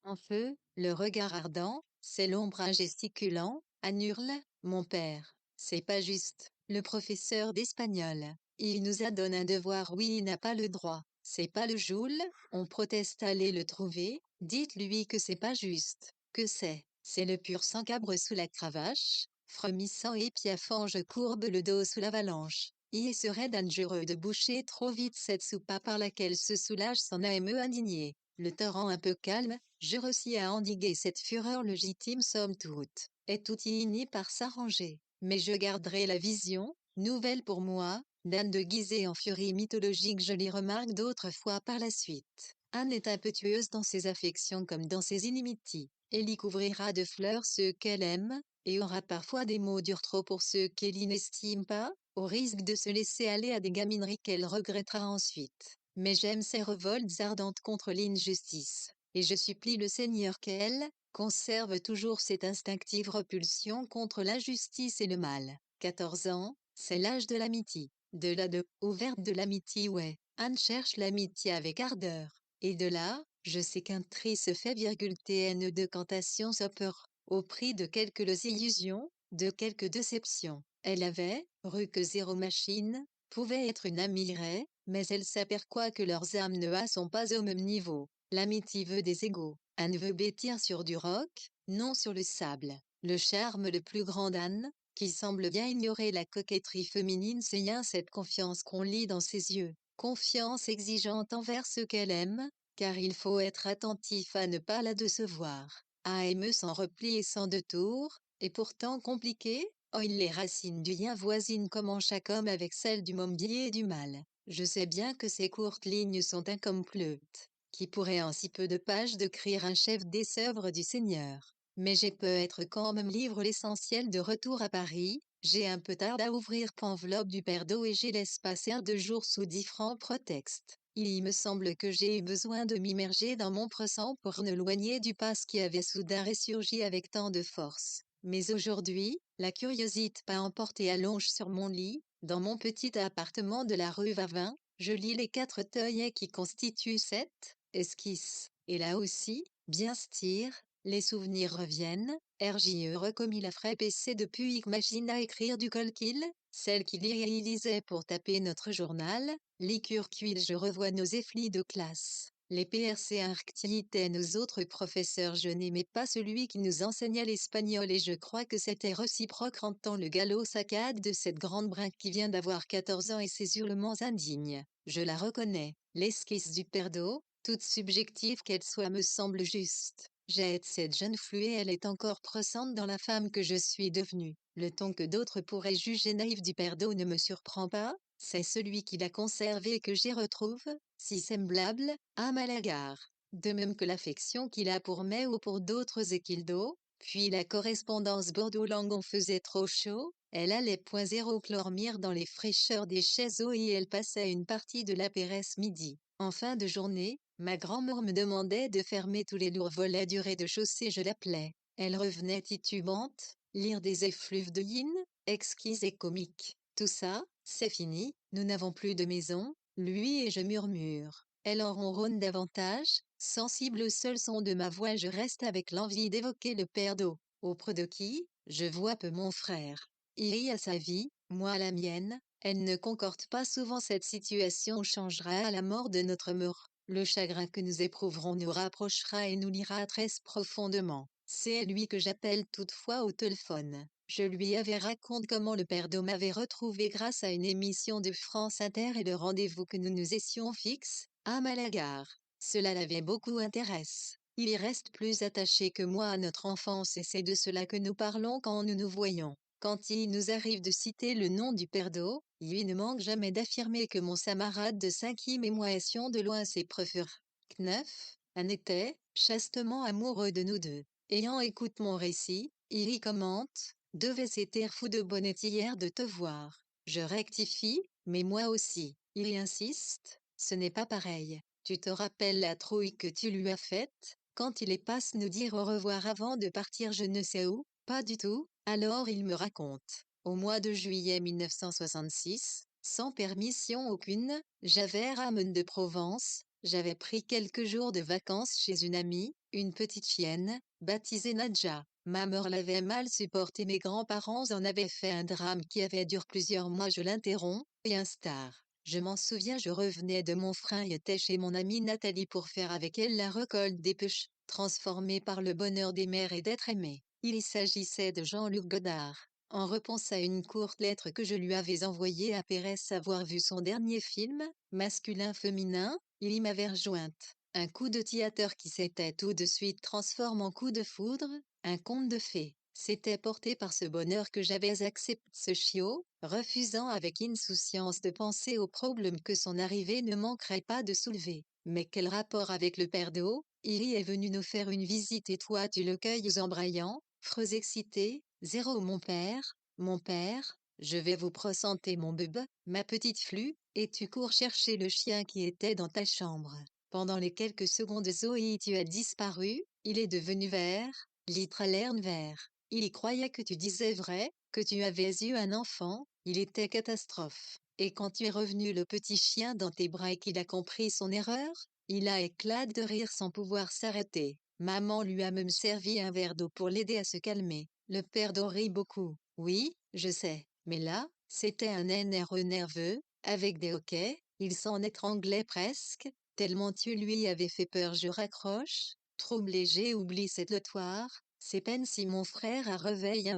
En feu, le regard ardent, c'est l'ombre un gesticulant, un hurle, mon père, c'est pas juste, le professeur d'espagnol, il nous a donné un devoir, oui, il n'a pas le droit, c'est pas le joule, on proteste, allez le trouver, dites-lui que c'est pas juste, que c'est le pur sang cabre sous la cravache, frémissant et piaffant, je courbe le dos sous l'avalanche. Il serait dangereux de boucher trop vite cette soupape par laquelle se soulage son âme indignée. Le torrent un peu calme, je réussis à endiguer cette fureur légitime somme toute, et tout y finit par s'arranger. Mais je garderai la vision, nouvelle pour moi, d'Anne de Guisée en furie mythologique, je l'y remarque d'autres fois par la suite. Anne est impétueuse dans ses affections comme dans ses inimitiés. Elle y couvrira de fleurs ceux qu'elle aime, et aura parfois des mots durs trop pour ceux qu'elle n'estime pas, au risque de se laisser aller à des gamineries qu'elle regrettera ensuite. Mais j'aime ses révoltes ardentes contre l'injustice, et je supplie le Seigneur qu'elle conserve toujours cette instinctive repulsion contre l'injustice et le mal. 14 ans, c'est l'âge de l'amitié, de la ouverte de l'amitié, ouais. Anne cherche l'amitié avec ardeur, et de là, je sais qu'un tri se fait, TN de cantation s'opère, au prix de quelques illusions, de quelques déceptions. Elle avait, rue que zéro machine, pouvait être une amie vraie, mais elle s'aperçoit que leurs âmes ne sont pas au même niveau. L'amitié veut des égaux. Anne veut bâtir sur du roc, non sur le sable. Le charme le plus grand d'Anne, qui semble bien ignorer la coquetterie féminine, c'est bien cette confiance qu'on lit dans ses yeux. Confiance exigeante envers ceux qu'elle aime, car il faut être attentif à ne pas la décevoir. À aimer sans repli et sans détour, et pourtant compliqué. Oh, les racines du lien voisinent comme chaque homme avec celles du monde bien et du mal. Je sais bien que ces courtes lignes sont incomplètes, qui pourraient en si peu de pages décrire un chef des œuvres du Seigneur. Mais j'ai peut-être quand même livre l'essentiel. De retour à Paris, j'ai un peu tard à ouvrir l'enveloppe du père d'eau et j'y laisse passer 2 jours sous différents prétextes. Il me semble que j'ai eu besoin de m'immerger dans mon présent pour m'éloigner du passé qui avait soudain ressurgi avec tant de force. Mais aujourd'hui, la curiosité m'a emporté allonge sur mon lit, dans mon petit appartement de la rue Vavin, je lis les 4 feuillets qui constituent cette esquisse. Et là aussi, bien stire, les souvenirs reviennent, RJE recommis la frappe PC depuis machine à écrire du colquil, celle qui lisait pour taper notre journal, licure cuite, je revois nos efflis de classe. Les PRC arctiitaient nos autres professeurs, je n'aimais pas celui qui nous enseignait l'espagnol et je crois que c'était réciproque en tant le galop saccade de cette grande brinque qui vient d'avoir 14 ans et ses hurlements indignes. Je la reconnais, l'esquisse du père d'eau, toute subjective qu'elle soit me semble juste. J'aide cette jeune fluée, elle est encore pressante dans la femme que je suis devenue. Le ton que d'autres pourraient juger naïf du père d'eau ne me surprend pas, c'est celui qui l'a conservé que j'y retrouve, si semblable, à Malagar. De même que l'affection qu'il a pour moi ou pour d'autres équildos, puis la correspondance Bordeaux-Langue on faisait trop chaud, elle allait .0 chlormire dans les fraîcheurs des chaises et elle passait une partie de la Péresse midi. En fin de journée, ma grand-mère me demandait de fermer tous les lourds volets du rez-de-chaussée, je l'appelais. Elle revenait titubante, lire des effluves de yin, exquises et comiques. Tout ça, c'est fini, nous n'avons plus de maison, lui et je murmure. Elle en ronronne davantage, sensible au seul son de ma voix, je reste avec l'envie d'évoquer le père d'eau, auprès de qui, je vois peu mon frère. Il a sa vie, moi la mienne, elle ne concorde pas souvent, cette situation changera à la mort de notre mort. Le chagrin que nous éprouverons nous rapprochera et nous liera très profondément. C'est lui que j'appelle toutefois au téléphone. Je lui avais raconté comment le père d'eau m'avait retrouvé grâce à une émission de France Inter et le rendez-vous que nous nous étions fixe, à Malagar. Cela l'avait beaucoup intéressé. Il y reste plus attaché que moi à notre enfance et c'est de cela que nous parlons quand nous nous voyons. Quand il nous arrive de citer le nom du père d'eau, lui ne manque jamais d'affirmer que mon camarade de 5e et moi étions de loin ses préférés. Kneuf, en était, chastement amoureux de nous deux. Ayant écouté mon récit, il y commente, devait s'être fou de bonnet hier de te voir. Je rectifie, mais moi aussi. Il y insiste, ce n'est pas pareil. Tu te rappelles la trouille que tu lui as faite, quand il est passe nous dire au revoir avant de partir je ne sais où? Pas du tout. Alors il me raconte. Au mois de juillet 1966, sans permission aucune, j'avais ramène de Provence, J'avais pris quelques jours de vacances chez une amie, une petite chienne, baptisée Nadja. Ma mère l'avait mal supporté, mes grands-parents en avaient fait un drame qui avait duré plusieurs mois. Je l'interromps, et un star. Je m'en souviens, je revenais de Montfrin et était chez mon amie Nathalie pour faire avec elle la récolte des pêches, transformée par le bonheur des mères et d'être aimée. Il s'agissait de Jean-Luc Godard. En réponse à une courte lettre que je lui avais envoyée après avoir vu son dernier film, masculin-féminin, il y m'avait rejointe. Un coup de théâtre qui s'était tout de suite transformé en coup de foudre, un conte de fées. C'était porté par ce bonheur que j'avais accepté ce chiot, refusant avec insouciance de penser aux problèmes que son arrivée ne manquerait pas de soulever. Mais quel rapport avec le père d'eau? Il y est venu nous faire une visite et toi tu le cueilles embrayant, freuse excitée, zéro mon père, je vais vous présenter mon bébé, ma petite Flux, et tu cours chercher le chien qui était dans ta chambre. Pendant les quelques secondes Zoé tu as disparu, il est devenu vert, littéralement vert. Il y croyait que tu disais vrai, que tu avais eu un enfant, il était catastrophe. Et quand tu es revenu le petit chien dans tes bras et qu'il a compris son erreur, il a éclaté de rire sans pouvoir s'arrêter. Maman lui a même servi un verre d'eau pour l'aider à se calmer. Le père d'eau rit beaucoup. Oui, je sais. Mais là, c'était un NRE nerveux, avec des hoquets, il s'en étranglait presque, tellement tu lui avais fait peur. Je raccroche, troublé, j'ai oublié cette letoire, c'est peine si mon frère a réveillé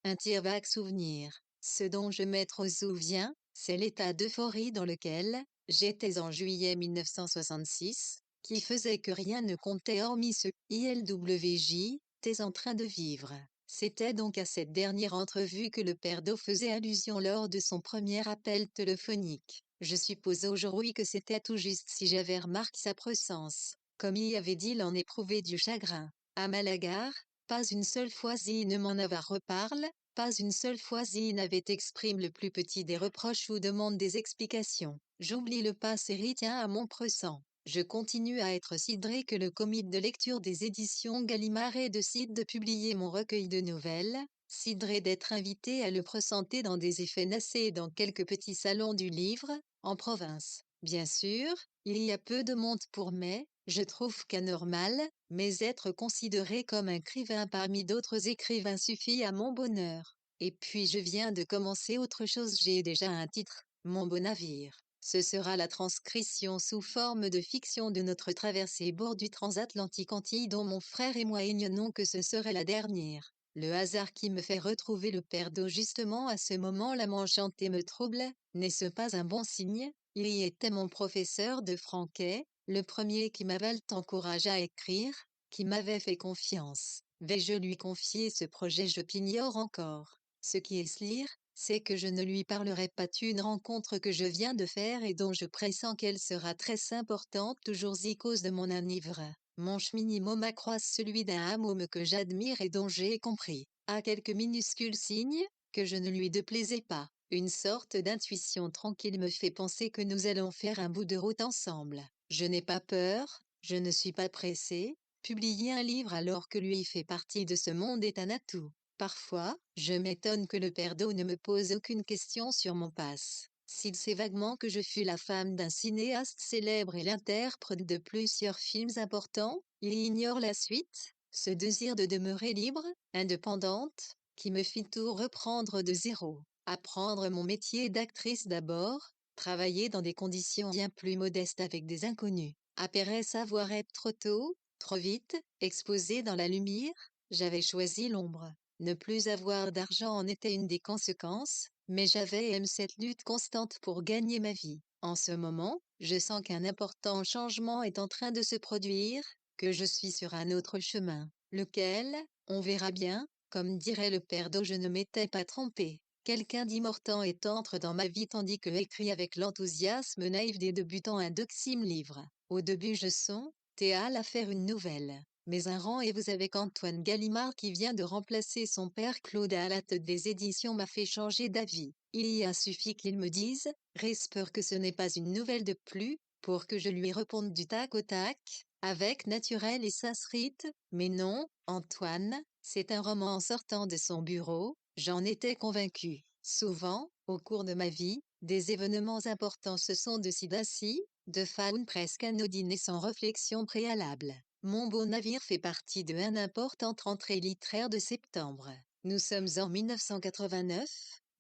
un tir vague souvenir. Ce dont je me souviens, c'est l'état d'euphorie dans lequel j'étais en juillet 1966, qui faisait que rien ne comptait hormis ce ILWJ, t'es en train de vivre. C'était donc à cette dernière entrevue que le père d'eau faisait allusion lors de son premier appel téléphonique. Je suppose aujourd'hui que c'était tout juste si j'avais remarqué sa présence. Comme y avait-il en éprouvé du chagrin. À Malagar, pas une seule fois il ne m'en avait reparle, pas une seule fois il n'avait exprimé le plus petit des reproches ou demande des explications. J'oublie le passé et retiens à mon présent. Je continue à être sidéré que le comité de lecture des éditions Gallimard décide de publier mon recueil de nouvelles, sidéré d'être invité à le présenter dans des effets nassés dans quelques petits salons du livre, en province. Bien sûr, il y a peu de monde pour mais, je trouve qu'anormal, mais être considéré comme un écrivain parmi d'autres écrivains suffit à mon bonheur. Et puis je viens de commencer autre chose, j'ai déjà un titre, Mon beau navire. Ce sera la transcription sous forme de fiction de notre traversée bord du transatlantique Antilles dont mon frère et moi ignorons que ce serait la dernière. Le hasard qui me fait retrouver le père d'eau justement à ce moment-là m'enchante et me trouble, n'est-ce pas un bon signe? Il y était mon professeur de français, le premier qui m'avait encouragé à écrire, qui m'avait fait confiance. Vais-je lui confier ce projet? Je l'ignore encore. Ce qui est lire, c'est que je ne lui parlerai pas d'une rencontre que je viens de faire et dont je pressens qu'elle sera très importante toujours y cause de mon enivrement. Mon minimum accroisse celui d'un homme que j'admire et dont j'ai compris, à quelques minuscules signes, que je ne lui déplaisais pas. Une sorte d'intuition tranquille me fait penser que nous allons faire un bout de route ensemble. Je n'ai pas peur, je ne suis pas pressé. Publier un livre alors que lui fait partie de ce monde est un atout. Parfois, je m'étonne que le père d'eau ne me pose aucune question sur mon passe. S'il sait vaguement que je fus la femme d'un cinéaste célèbre et l'interprète de plusieurs films importants, il ignore la suite, ce désir de demeurer libre, indépendante, qui me fit tout reprendre de zéro. Apprendre mon métier d'actrice d'abord, travailler dans des conditions bien plus modestes avec des inconnus. Après savoir être trop tôt, trop vite, exposé dans la lumière, j'avais choisi l'ombre. Ne plus avoir d'argent en était une des conséquences, mais j'avais cette lutte constante pour gagner ma vie. En ce moment, je sens qu'un important changement est en train de se produire, que je suis sur un autre chemin. Lequel, on verra bien, comme dirait le père d'eau, je ne m'étais pas trompé. Quelqu'un d'immortant est entre dans ma vie tandis que écrit avec l'enthousiasme naïf des débutants un doxime livre. Au début je sens, Théâle à faire une nouvelle. Mais un rang et vous avec Antoine Gallimard qui vient de remplacer son père Claude à la tête des éditions m'a fait changer d'avis. Il y a suffi qu'il me dise, j'espère que ce n'est pas une nouvelle de plus, pour que je lui réponde du tac au tac, avec naturel et sincérité, mais non, Antoine, c'est un roman en sortant de son bureau, j'en étais convaincu. Souvent, au cours de ma vie, des événements importants se sont décidés ainsi, de faune presque anodine et sans réflexion préalable. Mon beau navire fait partie de une importante entrée littéraire de septembre. Nous sommes en 1989,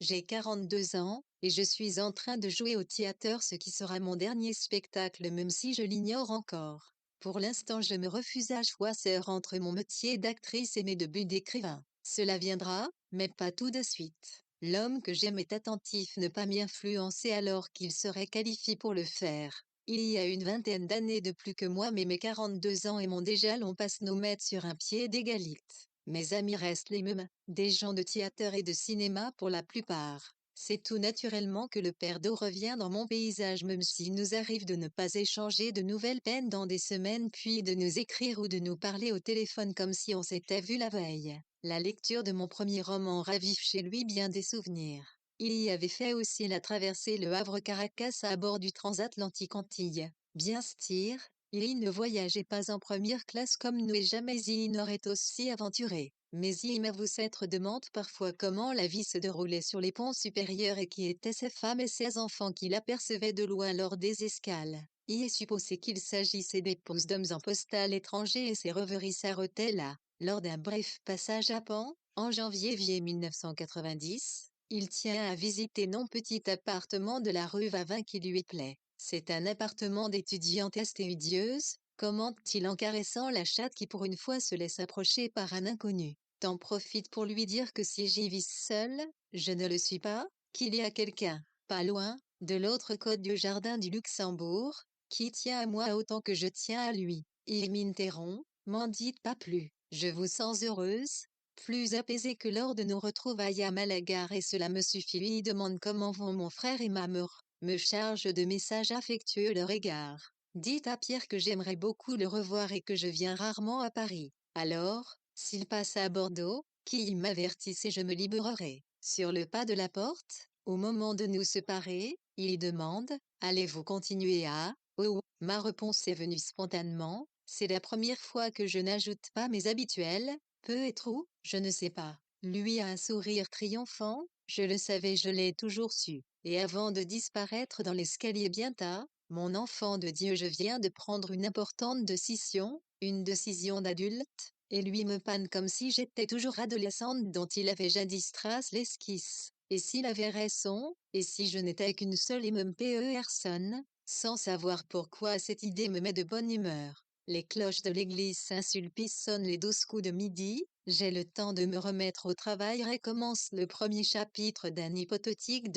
j'ai 42 ans, et je suis en train de jouer au théâtre, ce qui sera mon dernier spectacle même si je l'ignore encore. Pour l'instant je me refuse à choisir entre mon métier d'actrice et mes débuts d'écrivain. Cela viendra, mais pas tout de suite. L'homme que j'aime est attentif, ne pas m'y influencer alors qu'il serait qualifié pour le faire. Il y a une vingtaine d'années de plus que moi, mais mes 42 ans et mon déjà l'on passe nos mettre sur un pied d'égalité. Mes amis restent les mêmes, des gens de théâtre et de cinéma pour la plupart. C'est tout naturellement que le père d'eau revient dans mon paysage, même s'il nous arrive de ne pas échanger de nouvelles peines dans des semaines, puis de nous écrire ou de nous parler au téléphone comme si on s'était vu la veille. La lecture de mon premier roman ravive chez lui bien des souvenirs. Il y avait fait aussi la traversée Le Havre-Caracas à bord du transatlantique Antilles. Bien sûr, il ne voyageait pas en première classe comme nous et jamais il n'aurait aussi aventuré. Mais il m'avoue s'être demande parfois comment la vie se déroulait sur les ponts supérieurs et qui étaient ces femmes et ces enfants qu'il apercevait de loin lors des escales. Il est supposé qu'il s'agissait d'épouses d'hommes en postal étrangers et ses rêveries s'arrêtaient là. Lors d'un bref passage à Pan, en janvier 1990, il tient à visiter non petit appartement de la rue Vavin qui lui plaît. C'est un appartement d'étudiante astudieuse, commente-t-il en caressant la chatte qui pour une fois se laisse approcher par un inconnu. T'en profites pour lui dire que si j'y vis seul, je ne le suis pas, qu'il y a quelqu'un, pas loin, de l'autre côte du jardin du Luxembourg, qui tient à moi autant que je tiens à lui. Il m'interrompt, m'en dites pas plus. Je vous sens heureuse, plus apaisée que lors de nos retrouvailles à Malaga, et cela me suffit. Lui demande comment vont mon frère et ma mère, me charge de messages affectueux leur égard. Dites à Pierre que j'aimerais beaucoup le revoir et que je viens rarement à Paris. Alors, s'il passe à Bordeaux, qu'il m'avertisse et je me libérerai. Sur le pas de la porte, au moment de nous séparer, il demande, allez-vous continuer à... Oh, ma réponse est venue spontanément, c'est la première fois que je n'ajoute pas mes habituels, peu et trop, je ne sais pas. Lui a un sourire triomphant, je le savais, je l'ai toujours su. Et avant de disparaître dans l'escalier bien tard, mon enfant de Dieu, je viens de prendre une importante décision, une décision d'adulte, et lui me panne comme si j'étais toujours adolescente dont il avait jadis tracé l'esquisse. Et s'il avait raison, et si je n'étais qu'une seule et même personne, sans savoir pourquoi cette idée me met de bonne humeur. Les cloches de l'église Saint-Sulpice sonnent les 12 coups de midi, j'ai le temps de me remettre au travail et commence le premier chapitre d'un hypothétique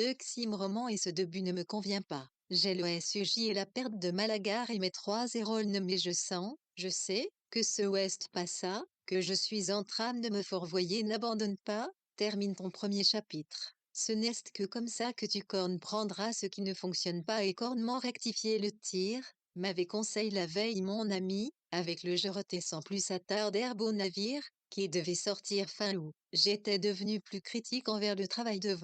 roman et ce début ne me convient pas. J'ai le SUJ et la perte de Malaga et mes 3 héroïnes, mais je sens, je sais, que ce ouest passa, que je suis en train de me fourvoyer. N'abandonne pas, termine ton premier chapitre. Ce n'est que comme ça que tu prendras ce qui ne fonctionne pas et cornement rectifier le tir, m'avait conseillé la veille mon ami, avec le je retais sans plus attarder au navire, qui devait sortir fin août. J'étais devenu plus critique envers le travail de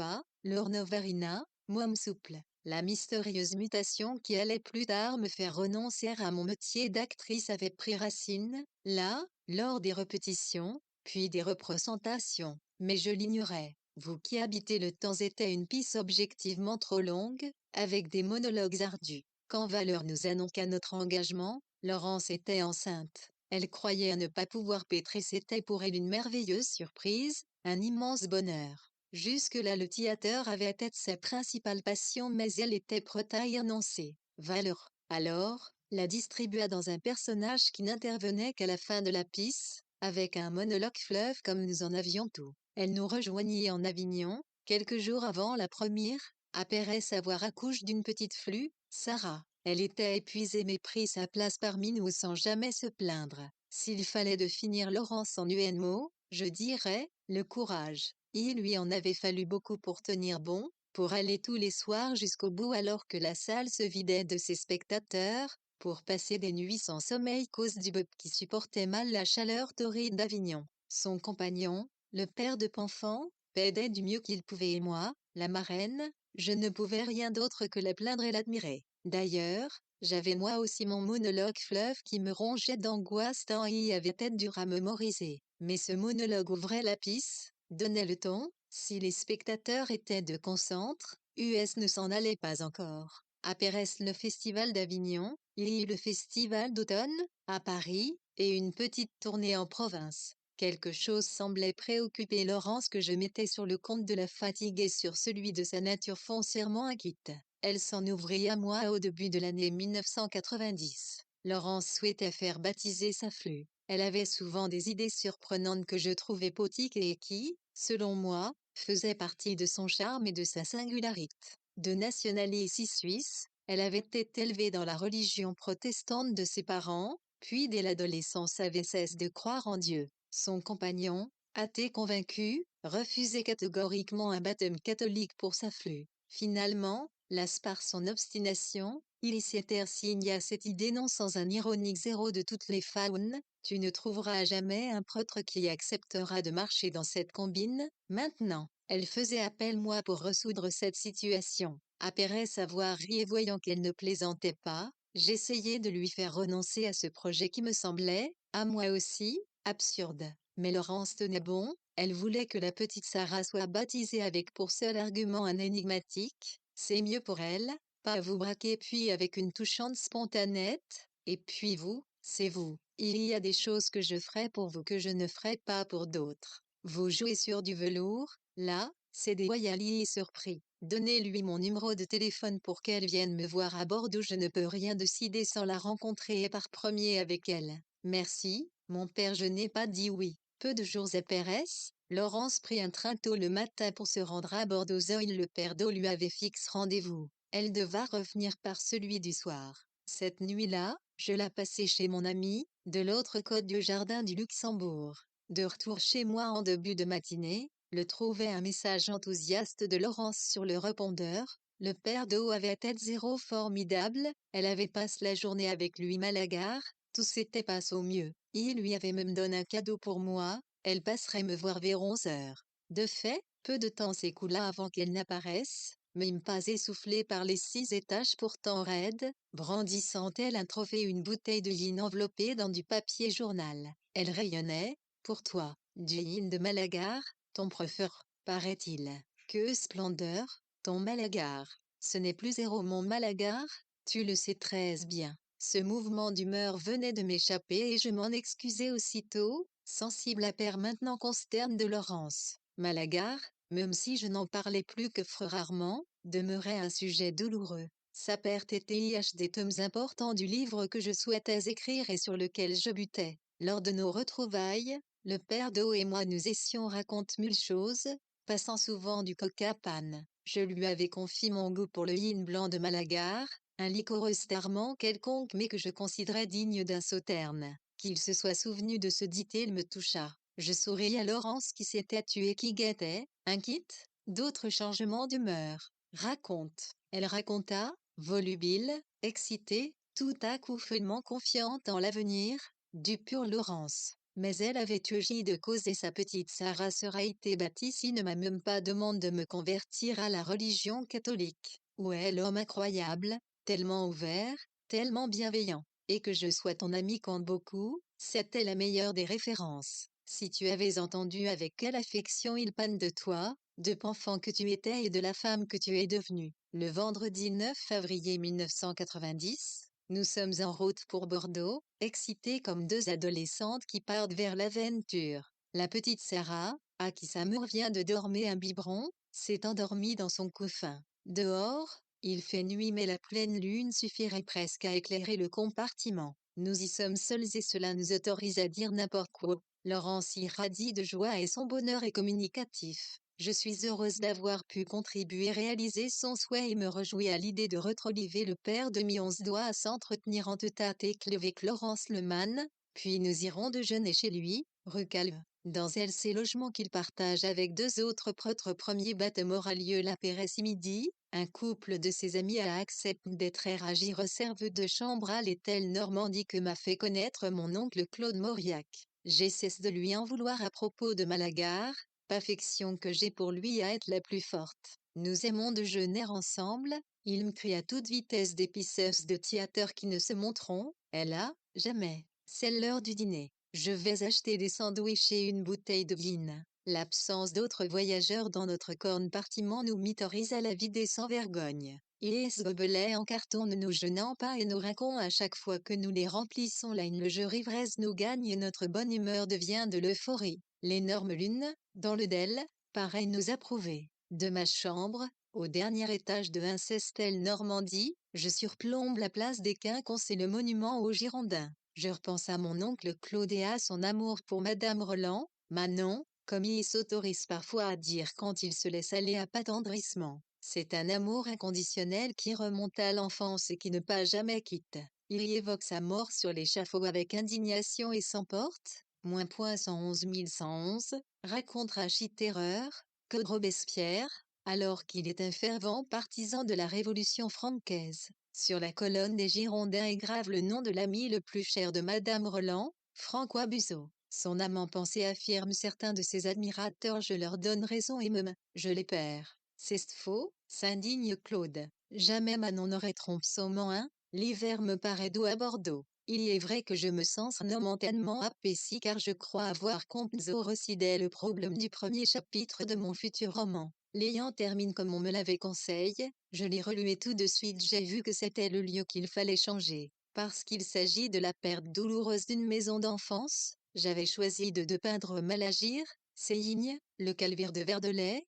Lornovarina, moins souple. La mystérieuse mutation qui allait plus tard me faire renoncer à mon métier d'actrice avait pris racine, là, lors des répétitions, puis des représentations. Mais je l'ignorais. Vous qui habitez le temps était une piste objectivement trop longue, avec des monologues ardus. Quand Valeur nous annonça notre engagement, Laurence était enceinte. Elle croyait à ne pas pouvoir pétrer, c'était pour elle une merveilleuse surprise, un immense bonheur. Jusque-là le théâtre avait été sa principale passion, mais elle était prête à y renoncer. Valeur, alors, la distribua dans un personnage qui n'intervenait qu'à la fin de la pièce, avec un monologue fleuve comme nous en avions tout. Elle nous rejoignit en Avignon, quelques jours avant la première, après savoir accouché d'une petite flux, Sarah. Elle était épuisée mais prit sa place parmi nous sans jamais se plaindre. S'il fallait de finir Laurence en un mot, je dirais, le courage. Il lui en avait fallu beaucoup pour tenir bon, pour aller tous les soirs jusqu'au bout alors que la salle se vidait de ses spectateurs, pour passer des nuits sans sommeil cause du peuple qui supportait mal la chaleur torride d'Avignon. Son compagnon, le père de Panfan, plaidait du mieux qu'il pouvait et moi, la marraine, je ne pouvais rien d'autre que la plaindre et l'admirer. D'ailleurs, j'avais moi aussi mon monologue fleuve qui me rongeait d'angoisse tant il y avait tête dur à mémoriser. Mais ce monologue ouvrait la piste, donnait le ton, si les spectateurs étaient de concentre, US ne s'en allait pas encore. À Pérès le festival d'Avignon, il y eut le festival d'automne, à Paris, et une petite tournée en province. Quelque chose semblait préoccuper Laurence que je mettais sur le compte de la fatigue et sur celui de sa nature foncièrement inquiète. Elle s'en ouvrit à moi au début de l'année 1990. Laurence souhaitait faire baptiser sa flûte. Elle avait souvent des idées surprenantes que je trouvais poétiques et qui, selon moi, faisaient partie de son charme et de sa singularité. De nationalité suisse, elle avait été élevée dans la religion protestante de ses parents, puis dès l'adolescence avait cessé de croire en Dieu. Son compagnon, athée convaincu, refusait catégoriquement un baptême catholique pour sa flûte. Finalement, las par son obstination, il s'était signé à cette idée non sans un ironique zéro de toutes les faunes. Tu ne trouveras jamais un prêtre qui acceptera de marcher dans cette combine. Maintenant, elle faisait appel moi pour résoudre cette situation. Après savoir ri et voyant qu'elle ne plaisantait pas, j'essayais de lui faire renoncer à ce projet qui me semblait, à moi aussi, absurde. Mais Laurence tenait bon, elle voulait que la petite Sarah soit baptisée avec pour seul argument un énigmatique, c'est mieux pour elle, pas vous braquer puis avec une touchante spontanéité, et puis vous, c'est vous. Il y a des choses que je ferai pour vous que je ne ferai pas pour d'autres. Vous jouez sur du velours, là, c'est des voyaliers surpris. Donnez-lui mon numéro de téléphone pour qu'elle vienne me voir à Bordeaux. Je ne peux rien décider sans la rencontrer et par premier avec elle. Merci, mon père. Je n'ai pas dit oui. Peu de jours après, Laurence prit un train tôt le matin pour se rendre à Bordeaux. Le père d'eau lui avait fixé rendez-vous. Elle devait revenir par celui du soir. Cette nuit-là, je la passai chez mon ami, de l'autre côte du jardin du Luxembourg. De retour chez moi en début de matinée, le trouvait un message enthousiaste de Laurence sur le répondeur. Le père d'eau avait été zéro formidable, elle avait passé la journée avec lui à la gare, tout s'était passé au mieux. Il lui avait même donné un cadeau pour moi, elle passerait me voir vers 11 heures. De fait, peu de temps s'écoula avant qu'elle n'apparaisse, même pas essoufflée par les 6 étages pourtant raides, brandissant-elle un trophée, une bouteille de gin enveloppée dans du papier journal. Elle rayonnait, pour toi, Jean de Malagar, ton préféré, paraît-il. Que splendeur, ton Malagar. Ce n'est plus zéro mon Malagar, tu le sais très bien. Ce mouvement d'humeur venait de m'échapper et je m'en excusais aussitôt, sensible à père maintenant consterne de Laurence. Malagar, même si je n'en parlais plus que rarement, demeurait un sujet douloureux. Sa perte était des tomes importants du livre que je souhaitais écrire et sur lequel je butais. Lors de nos retrouvailles, le père d'eau et moi nous essions raconte mille choses, passant souvent du coq à panne. Je lui avais confié mon goût pour le vin blanc de Malagar, un liquoreux starement quelconque mais que je considérais digne d'un sauterne. Qu'il se soit souvenu de ce dit-il me toucha. Je souris à Laurence qui s'était tuée qui guettait, inquiète, d'autres changements d'humeur. Raconte. Elle raconta, volubile, excitée, tout à coup follement confiante en l'avenir, du pur Laurence. Mais elle avait eu de causer sa petite Sarah sera été bâtie s'il ne m'a même pas demandé de me convertir à la religion catholique. Où est l'homme incroyable, tellement ouvert, tellement bienveillant, et que je sois ton ami compte beaucoup, c'était la meilleure des références. Si tu avais entendu avec quelle affection il panne de toi, de l'enfant que tu étais et de la femme que tu es devenue. Le vendredi 9 février 1990, nous sommes en route pour Bordeaux, excités comme deux adolescentes qui partent vers l'aventure. La petite Sarah, à qui sa mère vient de dormir un biberon, s'est endormie dans son couffin. Dehors, il fait nuit mais la pleine lune suffirait presque à éclairer le compartiment. Nous y sommes seuls et cela nous autorise à dire n'importe quoi. Laurence irradie de joie et son bonheur est communicatif. Je suis heureuse d'avoir pu contribuer réaliser son souhait et me réjouis à l'idée de retrouver le père de mi-11 doit à s'entretenir en tête-à-tête avec Laurence Lemann, puis nous irons déjeuner chez lui, rue Calve, dans ses logements qu'il partage avec deux autres prêtres. Premier baptême aura lieu l'après-midi, un couple de ses amis a accepté d'être RAJ réserve de chambre à l'hôtel Normandie que m'a fait connaître mon oncle Claude Mauriac. J'ai cessé de lui en vouloir à propos de Malagar, l'affection que j'ai pour lui à être la plus forte. Nous aimons déjeuner ensemble, il me crie à toute vitesse des pièces de théâtre qui ne se montreront, elle a, jamais. C'est l'heure du dîner. Je vais acheter des sandwichs et une bouteille de vin. L'absence d'autres voyageurs dans notre compartiment nous m'autorise à la vider sans vergogne. Et ce gobelet en carton ne nous gênant pas et nous raconte à chaque fois que nous les remplissons là une légère ivresse nous gagne et notre bonne humeur devient de l'euphorie. L'énorme lune, dans le DEL, pareil nous approuver. De ma chambre, au dernier étage de Incestel Normandie, je surplombe la place des Quinconces et le monument aux Girondins. Je repense à mon oncle Claude et à son amour pour Madame Roland, Manon, comme il s'autorise parfois à dire quand il se laisse aller à patendrissement. C'est un amour inconditionnel qui remonte à l'enfance et qui ne pas jamais quitte. Il y évoque sa mort sur l'échafaud avec indignation et s'emporte, -111 raconte Rachid Terreur, que Robespierre, alors qu'il est un fervent partisan de la Révolution francaise. Sur la colonne des Girondins est grave le nom de l'ami le plus cher de Madame Roland, François Buzot. Son âme en pensée affirme certains de ses admirateurs je leur donne raison et même, je les perds. C'est faux, s'indigne Claude. Jamais Manon n'aurait trompé son hein, l'hiver me paraît doux à Bordeaux. Il est vrai que je me sens momentanément apaisé car je crois avoir compris le problème du premier chapitre de mon futur roman. L'ayant terminé comme on me l'avait conseillé, je l'ai relu et tout de suite j'ai vu que c'était le lieu qu'il fallait changer. Parce qu'il s'agit de la perte douloureuse d'une maison d'enfance, j'avais choisi de peindre Malagir, Seigne, le calvaire de Verdelais,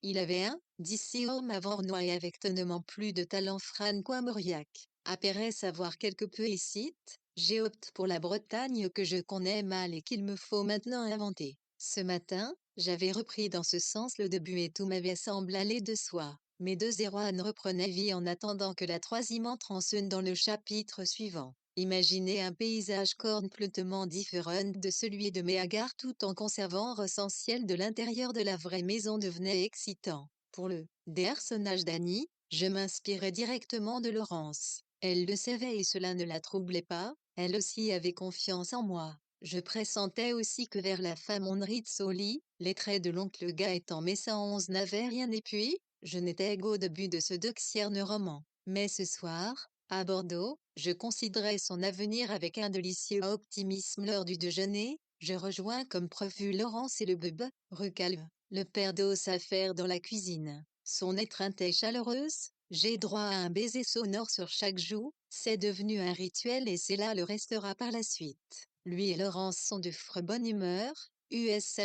il avait un, d'ici homme avant noyé avec tonnement plus de talent franco Mauriac. Apparaît savoir quelque peu ici, j'ai opté pour la Bretagne que je connais mal et qu'il me faut maintenant inventer. Ce matin, j'avais repris dans ce sens le début et tout m'avait semblé aller de soi. Mes deux héroïnes reprenaient vie en attendant que la troisième entre en scène dans le chapitre suivant. Imaginez un paysage complètement différent de celui de Méagar tout en conservant l'essentiel de l'intérieur de la vraie maison devenait excitant. Pour le personnage d'Annie, je m'inspirais directement de Laurence. Elle le savait et cela ne la troublait pas, elle aussi avait confiance en moi. Je pressentais aussi que vers la fin mon Rizzoli, les traits de l'oncle Gaëtan Messange n'avaient rien et puis, je n'étais qu'au début de ce doxierne roman. Mais ce soir, à Bordeaux, je considérais son avenir avec un délicieux optimisme lors du déjeuner, je rejoins comme prévu Laurence et le bub, rue Calve, le père d'os à faire dans la cuisine. Son étreinte est chaleureuse, j'ai droit à un baiser sonore sur chaque joue, c'est devenu un rituel et c'est là le restera par la suite. Lui et Laurence sont de bonne humeur, US'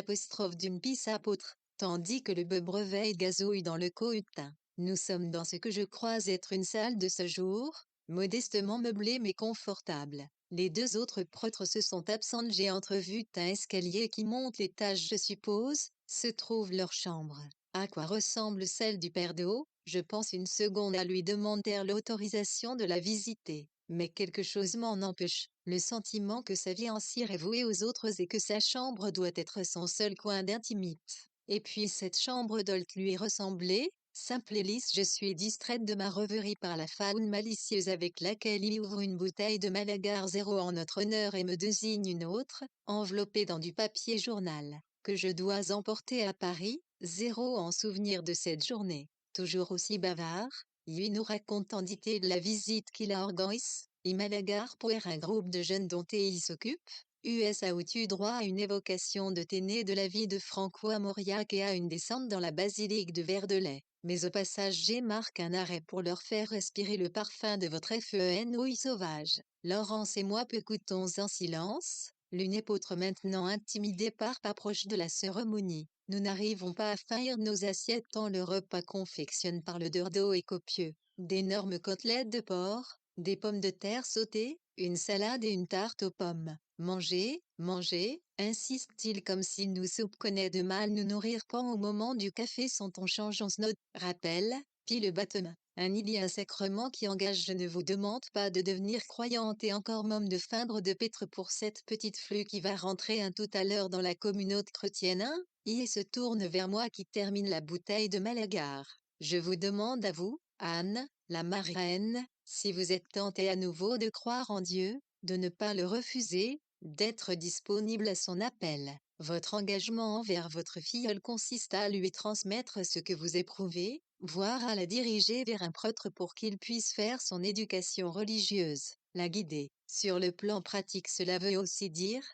d'une pisse apôtre, tandis que le bub réveille gazouille dans le cohutin. Nous sommes dans ce que je crois être une salle de séjour, modestement meublée mais confortable. Les deux autres prêtres se sont absents. J'ai entrevu un escalier qui monte l'étage je suppose, se trouve leur chambre. À quoi ressemble celle du père de haut? Je pense une seconde à lui demander l'autorisation de la visiter. Mais quelque chose m'en empêche, le sentiment que sa vie entière est vouée aux autres et que sa chambre doit être son seul coin d'intimité. Et puis cette chambre doit lui ressembler, simple et lisse je suis distraite de ma rêverie par la faune malicieuse avec laquelle il ouvre une bouteille de Malagar zéro en notre honneur et me désigne une autre, enveloppée dans du papier journal, que je dois emporter à Paris, zéro en souvenir de cette journée. Toujours aussi bavard, il nous raconte tandis de la visite qu'il a organisée, et Malagar pour un groupe de jeunes dont il s'occupe, USA où tu droit à une évocation de Téné de la vie de Franco Mauriac et à une descente dans la basilique de Verdelais. Mais au passage j'ai marqué un arrêt pour leur faire respirer le parfum de votre FENOI sauvage. Laurence et moi écoutons en silence, l'une épautre maintenant intimidée par approche de la cérémonie. Nous n'arrivons pas à finir nos assiettes tant le repas confectionne par le d'eau et copieux. D'énormes côtelettes de porc, des pommes de terre sautées, une salade et une tarte aux pommes. Mangez, mangez, insiste-t-il comme s'il nous soupçonnait de mal nous nourrir pas au moment du café sans on change en snot. Rappel, puis le baptême. Il y a un sacrement qui engage je ne vous demande pas de devenir croyante et encore même de feindre de pétre pour cette petite flux qui va rentrer un tout à l'heure dans la communauté chrétienne Il se tourne vers moi qui termine la bouteille de Malagar. Je vous demande à vous, Anne, la marraine, si vous êtes tentée à nouveau de croire en Dieu, de ne pas le refuser, d'être disponible à son appel. Votre engagement envers votre filleule consiste à lui transmettre ce que vous éprouvez, voire à la diriger vers un prêtre pour qu'il puisse faire son éducation religieuse, la guider. Sur le plan pratique cela veut aussi dire,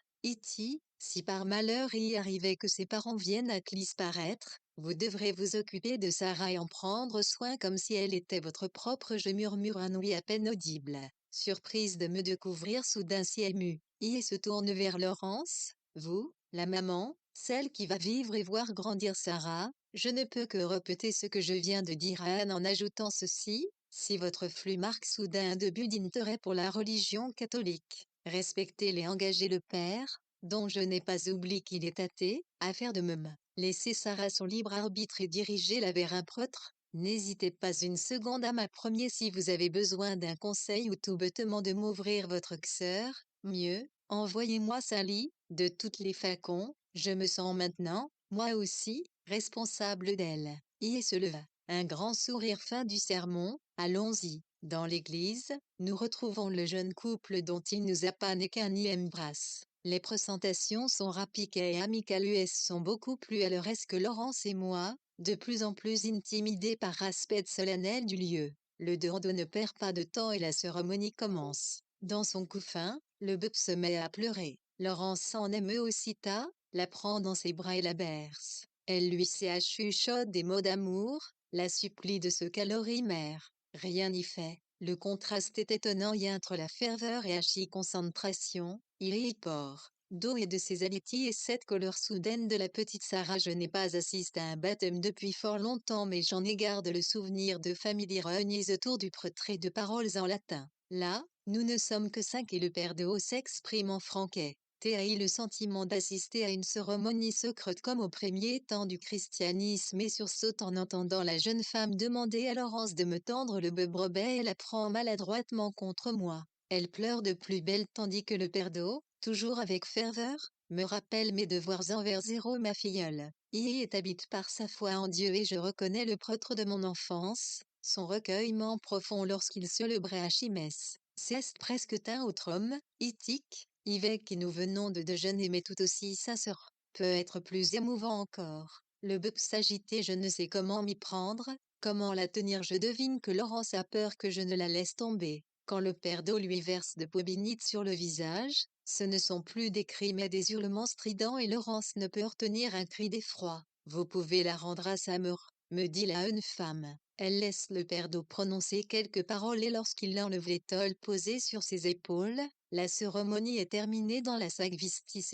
si par malheur il y arrivait que ses parents viennent à disparaître, Vous devrez vous occuper de Sarah et en prendre soin comme si elle était votre propre. Je murmure un oui à peine audible, surprise de me découvrir soudain si émue. Il se tourne vers Laurence. Vous, la maman, celle qui va vivre et voir grandir Sarah. Je ne peux que répéter ce que je viens de dire à Anne en ajoutant ceci. Si votre flux marque soudain un début d'intérêt pour la religion catholique, respectez-les et engagez le père, dont je n'ai pas oublié qu'il est athée, à faire de même. Laissez Sarah son libre arbitre et dirigez-la vers un prêtre. N'hésitez pas une seconde à m'apprendre si vous avez besoin d'un conseil ou tout bêtement de m'ouvrir votre cœur. Mieux, envoyez-moi Sally, de toutes les façons, je me sens maintenant, moi aussi, responsable d'elle. Il se leva. Un grand sourire fin du sermon. Allons-y. Dans l'église, nous retrouvons le jeune couple dont il nous a pas né qu'un embrasse. Les présentations sont rapides et amicales sont beaucoup plus à leur aise que Laurence et moi, de plus en plus intimidés par l'aspect solennel du lieu. Le dehors ne perd pas de temps et la cérémonie commence. Dans son couffin, le bœuf se met à pleurer. Laurence s'en émeut aussitôt, la prend dans ses bras et la berce. Elle lui chuchote des mots d'amour, la supplie de se calorie mère. Rien n'y fait. Le contraste est étonnant y entre la ferveur et la concentration. Il y port d'eau et de ses alitiés et cette couleur soudaine de la petite Sarah. Je n'ai pas assisté à un baptême depuis fort longtemps, mais j'en ai garde le souvenir de familles réunies autour du prêtre et de paroles en latin. Là, nous ne sommes que 5 et le père de haut s'exprime en franquet. Théa a eu le sentiment d'assister à une cérémonie secrète comme au premier temps du christianisme et sursaute en entendant la jeune femme demander à Laurence de me tendre le brebet et la prend maladroitement contre moi. Elle pleure de plus belle tandis que le père d'eau, toujours avec ferveur, me rappelle mes devoirs envers Zéro ma filleule. Il est habite par sa foi en Dieu et je reconnais le prêtre de mon enfance, son recueillement profond lorsqu'il se le brachimès. C'est presque un autre homme, itique, Yvec et nous venons de déjeuner mais tout aussi sincère, peut être plus émouvant encore. Le bœuf s'agitait je ne sais comment m'y prendre, comment la tenir je devine que Laurence a peur que je ne la laisse tomber. Quand le père d'eau lui verse de peau bénite sur le visage, ce ne sont plus des cris mais des hurlements stridents et Laurence ne peut retenir un cri d'effroi. Vous pouvez la rendre à sa mort, me dit la jeune femme. Elle laisse le père d'eau prononcer quelques paroles et lorsqu'il enlève l'étole posée sur ses épaules, la cérémonie est terminée dans la sacristie.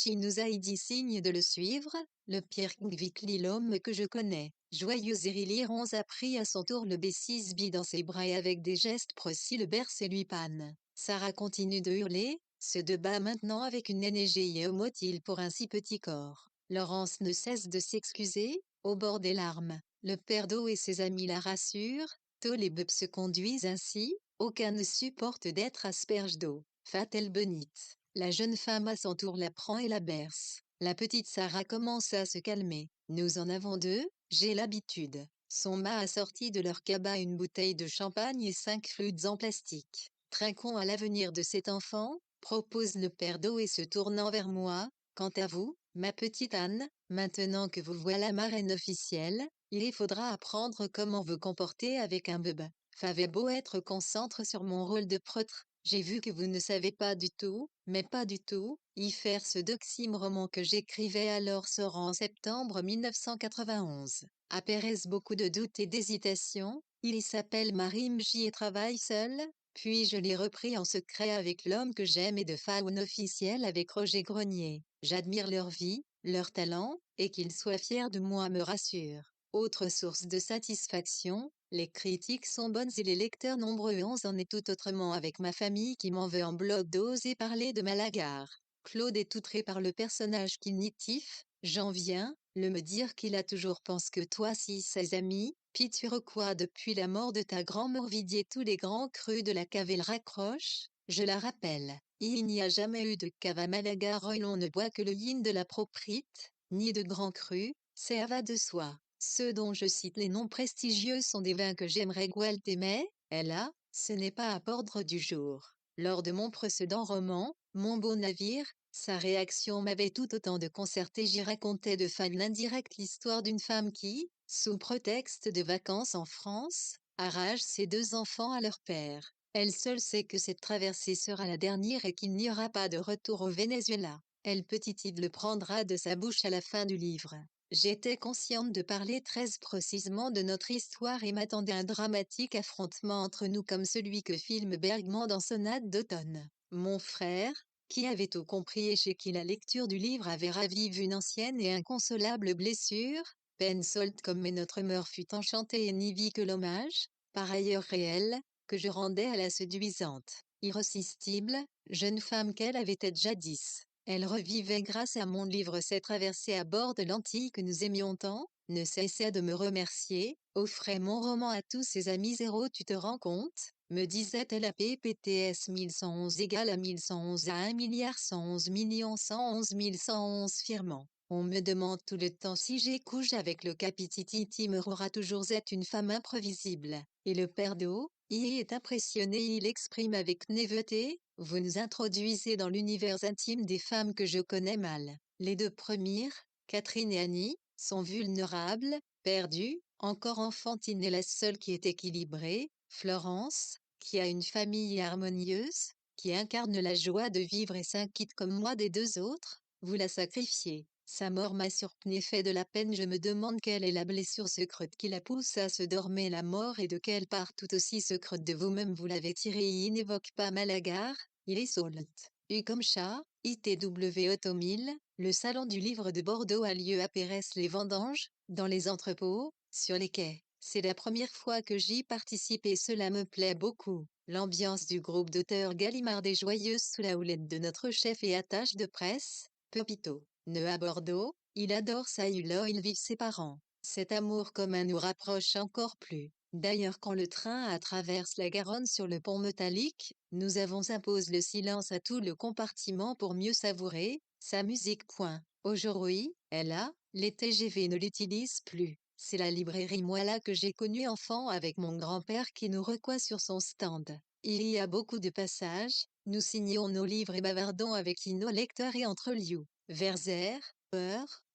Il nous a dit signe de le suivre, le Pierre Gvicli l'homme que je connais. Joyeux et Ronze a pris à son tour le B6B dans ses bras et avec des gestes précis le berce et lui panne. Sarah continue de hurler, se débat maintenant avec une énergie et motile pour un si petit corps. Laurence ne cesse de s'excuser, au bord des larmes. Le père d'eau et ses amis la rassurent, tous les bœufs se conduisent ainsi, aucun ne supporte d'être asperge d'eau. Fait-elle bénite. La jeune femme à son tour la prend et la berce. La petite Sarah commence à se calmer. Nous en avons deux, j'ai l'habitude. Son mât a sorti de leur cabas une bouteille de champagne et 5 flûtes en plastique. Trinquons à l'avenir de cet enfant, propose le père d'eau et se tournant vers moi. Quant à vous, ma petite Anne, maintenant que vous voilà marraine officielle, il faudra apprendre comment vous comporter avec un bébé. Favez beau être concentre sur mon rôle de prêtre, j'ai vu que vous ne savez pas du tout, mais pas du tout, y faire ce roman que j'écrivais alors sort en septembre 1991. À Pérez beaucoup de doutes et d'hésitations, il s'appelle Marim J et travaille seul, puis je l'ai repris en secret avec l'homme que j'aime et de faune officielle avec Roger Grenier. J'admire leur vie, leur talent, et qu'ils soient fiers de moi me rassure. Autre source de satisfaction, les critiques sont bonnes et les lecteurs nombreux. On en est tout autrement avec ma famille qui m'en veut en blog d'oser parler de Malagar. Claude est outré par le personnage cognitif, j'en viens, le me dire qu'il a toujours pensé que toi si ses amis, puis tu recois depuis la mort de ta grand-mère vidier tous les grands crus de la cave et le raccroche, je la rappelle. Il n'y a jamais eu de cave à Malagar et l'on ne boit que le yin de la proprite, ni de grands crus, ça va de soi. Ceux dont je cite les noms prestigieux sont des vins que j'aimerais goûter mais, là, ce n'est pas à l'ordre du jour. Lors de mon précédent roman, Mon beau navire, sa réaction m'avait tout autant de concerté. J'y racontais de façon indirecte l'histoire d'une femme qui, sous prétexte de vacances en France, arrache ses 2 enfants à leur père. Elle seule sait que cette traversée sera la dernière et qu'il n'y aura pas de retour au Venezuela. Elle petite le prendra de sa bouche à la fin du livre. J'étais consciente de parler très précisément de notre histoire et m'attendais à un dramatique affrontement entre nous comme celui que filme Bergman dans Sonate d'automne. Mon frère, qui avait tout compris et chez qui la lecture du livre avait ravivé une ancienne et inconsolable blessure, Pensolt comme notre mœur fut enchantée et n'y vit que l'hommage, par ailleurs réel, que je rendais à la séduisante, irrésistible, jeune femme qu'elle avait été jadis. Elle revivait grâce à mon livre cette traversée à bord de l'Antilles que nous aimions tant, ne cessait de me remercier, offrait mon roman à tous ses amis zéro tu te rends compte, me disait-elle à PPTS 1111 égale à 1111 à 1 111 111 firmant. On me demande tout le temps si j'ai couché avec le capititi aura toujours être une femme imprévisible. Et le père d'eau, y est impressionné, il exprime avec néveté, vous nous introduisez dans l'univers intime des femmes que je connais mal. Les deux premières, Catherine et Annie, sont vulnérables, perdues, encore enfantine et la seule qui est équilibrée, Florence, qui a une famille harmonieuse, qui incarne la joie de vivre et s'inquiète comme moi des deux autres, vous la sacrifiez. Sa mort m'a surpris et fait de la peine, je me demande quelle est la blessure secrète qui la pousse à se dormir la mort et de quelle part tout aussi secrète de vous-même vous l'avez tirée. Il n'évoque pas Malagar, il est Sault. U comme chat, ITW Automille, le salon du livre de Bordeaux a lieu à Pérès-les-Vendanges, dans les entrepôts, sur les quais. C'est la première fois que j'y participe et cela me plaît beaucoup. L'ambiance du groupe d'auteurs Gallimard est joyeuse sous la houlette de notre chef et attache de presse, Pepito. Né à Bordeaux, il adore sa île où il vit ses parents. Cet amour commun nous rapproche encore plus. D'ailleurs quand le train traverse la Garonne sur le pont métallique, nous avons imposé le silence à tout le compartiment pour mieux savourer sa musique. Aujourd'hui, les TGV ne l'utilisent plus. C'est la librairie Moila que j'ai connue enfant avec mon grand-père qui nous recoit sur son stand. Il y a beaucoup de passages, nous signons nos livres et bavardons avec nos lecteurs et entre lieux. Verzer,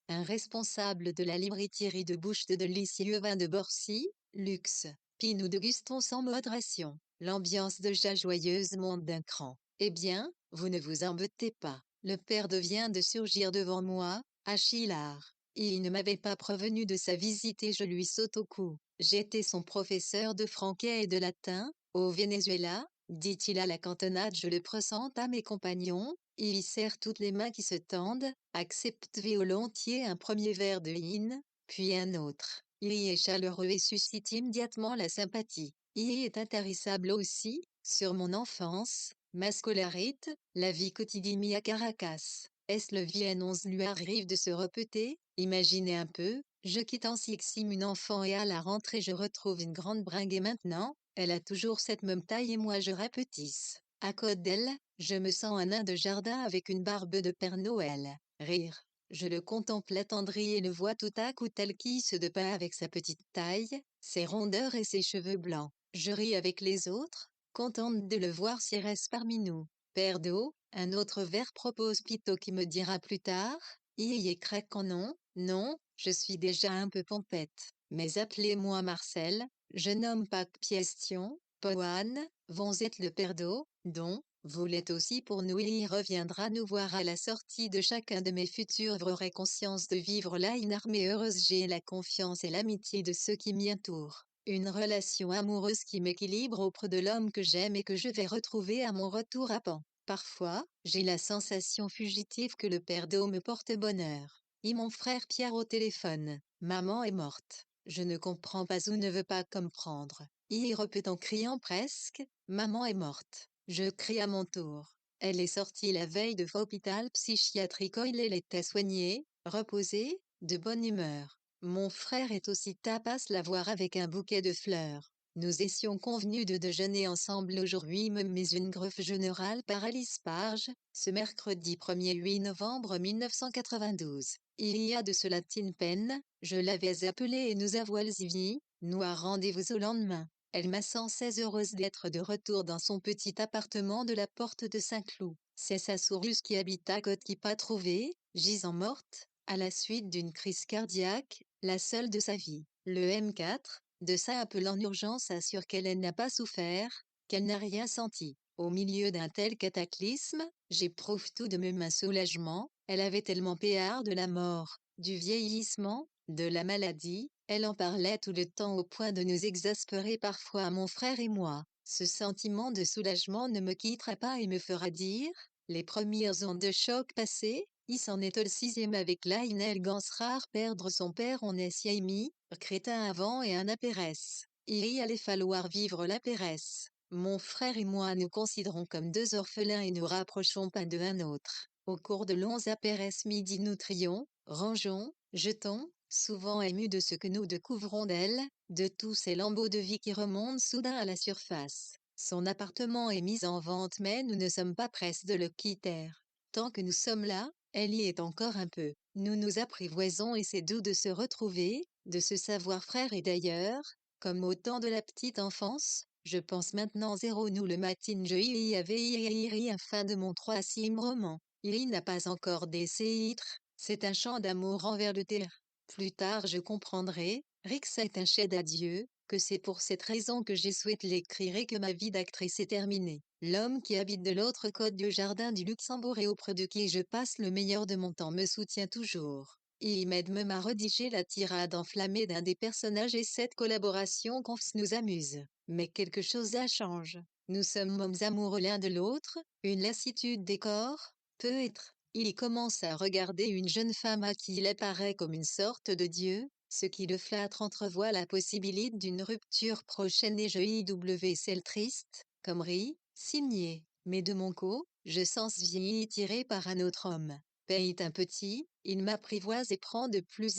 un responsable de la librairie Thierry de Bouche de délicieux vin de Borcy, luxe. Puis nous dégustons sans modération. L'ambiance déjà joyeuse monte d'un cran. Eh bien, vous ne vous embêtez pas. Le père vient de surgir devant moi, Achillard. Il ne m'avait pas prévenu de sa visite et je lui saute au cou. J'étais son professeur de français et de latin, au Venezuela, dit-il à la cantonade. Je le présente à mes compagnons, il y serre toutes les mains qui se tendent, accepte volontiers un premier verre de hine, puis un autre. Il y est chaleureux et suscite immédiatement la sympathie. Il y est intarissable aussi, sur mon enfance, ma scolarite, la vie quotidienne à Caracas. Est-ce le Vienne 11 lui arrive de se répéter? Imaginez un peu, je quitte en Sixim une enfant et à la rentrée je retrouve une grande bringue et maintenant, elle a toujours cette même taille et moi je répétisse. À côté d'elle, je me sens un nain de jardin avec une barbe de Père Noël. Rire. Je le contemple attendri et le vois tout à coup tel qu'il se dépeint avec sa petite taille, ses rondeurs et ses cheveux blancs. Je ris avec les autres, contente de le voir s'y reste parmi nous. Père d'eau, un autre verre propose Pito qui me dira plus tard, y est craquant non, non, je suis déjà un peu pompette, mais appelez-moi Marcel, je nomme pas Piestion, Poane, vont être le père d'eau, dont, vous l'êtes aussi pour nous. Il y reviendra nous voir à la sortie de chacun de mes futurs j'aurai conscience de vivre là une armée heureuse. J'ai la confiance et l'amitié de ceux qui m'y entourent. Une relation amoureuse qui m'équilibre auprès de l'homme que j'aime et que je vais retrouver à mon retour à Pan. Parfois, j'ai la sensation fugitive que le père d'eau me porte bonheur. Et mon frère Pierre au téléphone. Maman est morte. Je ne comprends pas ou ne veux pas comprendre. Il répète en criant presque, maman est morte. Je crie à mon tour. Elle est sortie la veille de l'hôpital psychiatrique où elle était soignée, reposée, de bonne humeur. Mon frère est aussi tapas la voir avec un bouquet de fleurs. Nous étions convenus de déjeuner ensemble aujourd'hui mais une greffe générale par Alice Parge, ce mercredi 1er 8 novembre 1992. Il y a de cela une peine, je l'avais appelée et nous avons vu, nous a rendez-vous au lendemain. Elle m'a sans cesse heureuse d'être de retour dans son petit appartement de la porte de Saint-Cloud. C'est sa souruse qui habite à côté qui pas trouvé, gisant morte, à la suite d'une crise cardiaque, la seule de sa vie. Le M4, de ça appelle en urgence assure qu'elle n'a pas souffert, qu'elle n'a rien senti. Au milieu d'un tel cataclysme, j'éprouve tout de même un soulagement, Elle avait tellement peur de la mort, du vieillissement, de la maladie, elle en parlait tout le temps au point de nous exaspérer parfois mon frère et moi. Ce sentiment de soulagement ne me quittera pas et me fera dire, les premières ondes de choc passées, il s'en est au sixième avec là une élégance rare perdre son père on est si émis, crétin avant et un apérès. Il y allait falloir vivre l'apérès. Mon frère et moi nous considérons comme deux orphelins et nous rapprochons pas de un autre. Au cours de longs apérès midi nous trions, rangeons, jetons, souvent émus de ce que nous découvrons d'elle, de tous ces lambeaux de vie qui remontent soudain à la surface. Son appartement est mis en vente mais nous ne sommes pas pressés de le quitter. Tant que nous sommes là, elle y est encore un peu. Nous nous apprivoisons et c'est doux de se retrouver, de se savoir frères et d'ailleurs, comme au temps de la petite enfance, je pense maintenant zéro nous le matin je y avais à fin de mon troisième roman. Il n'a pas encore des titres, c'est un chant d'amour envers le terre. Plus tard je comprendrai, Rix est un chef d'adieu, que c'est pour cette raison que j'ai souhaité l'écrire et que ma vie d'actrice est terminée. L'homme qui habite de l'autre côté du jardin du Luxembourg et auprès de qui je passe le meilleur de mon temps me soutient toujours. Il m'aide même à rédiger la tirade enflammée d'un des personnages et cette collaboration nous amuse. Mais quelque chose a changé. Nous sommes hommes amoureux l'un de l'autre, une lassitude des corps, peut-être. Il commence à regarder une jeune femme à qui il apparaît comme une sorte de dieu, ce qui le flatte entrevoit la possibilité d'une rupture prochaine et celle triste, comme rit, signé. Mais de mon côté, je sens vieilli tiré par un autre homme. Payt un petit, il m'apprivoise et prend de plus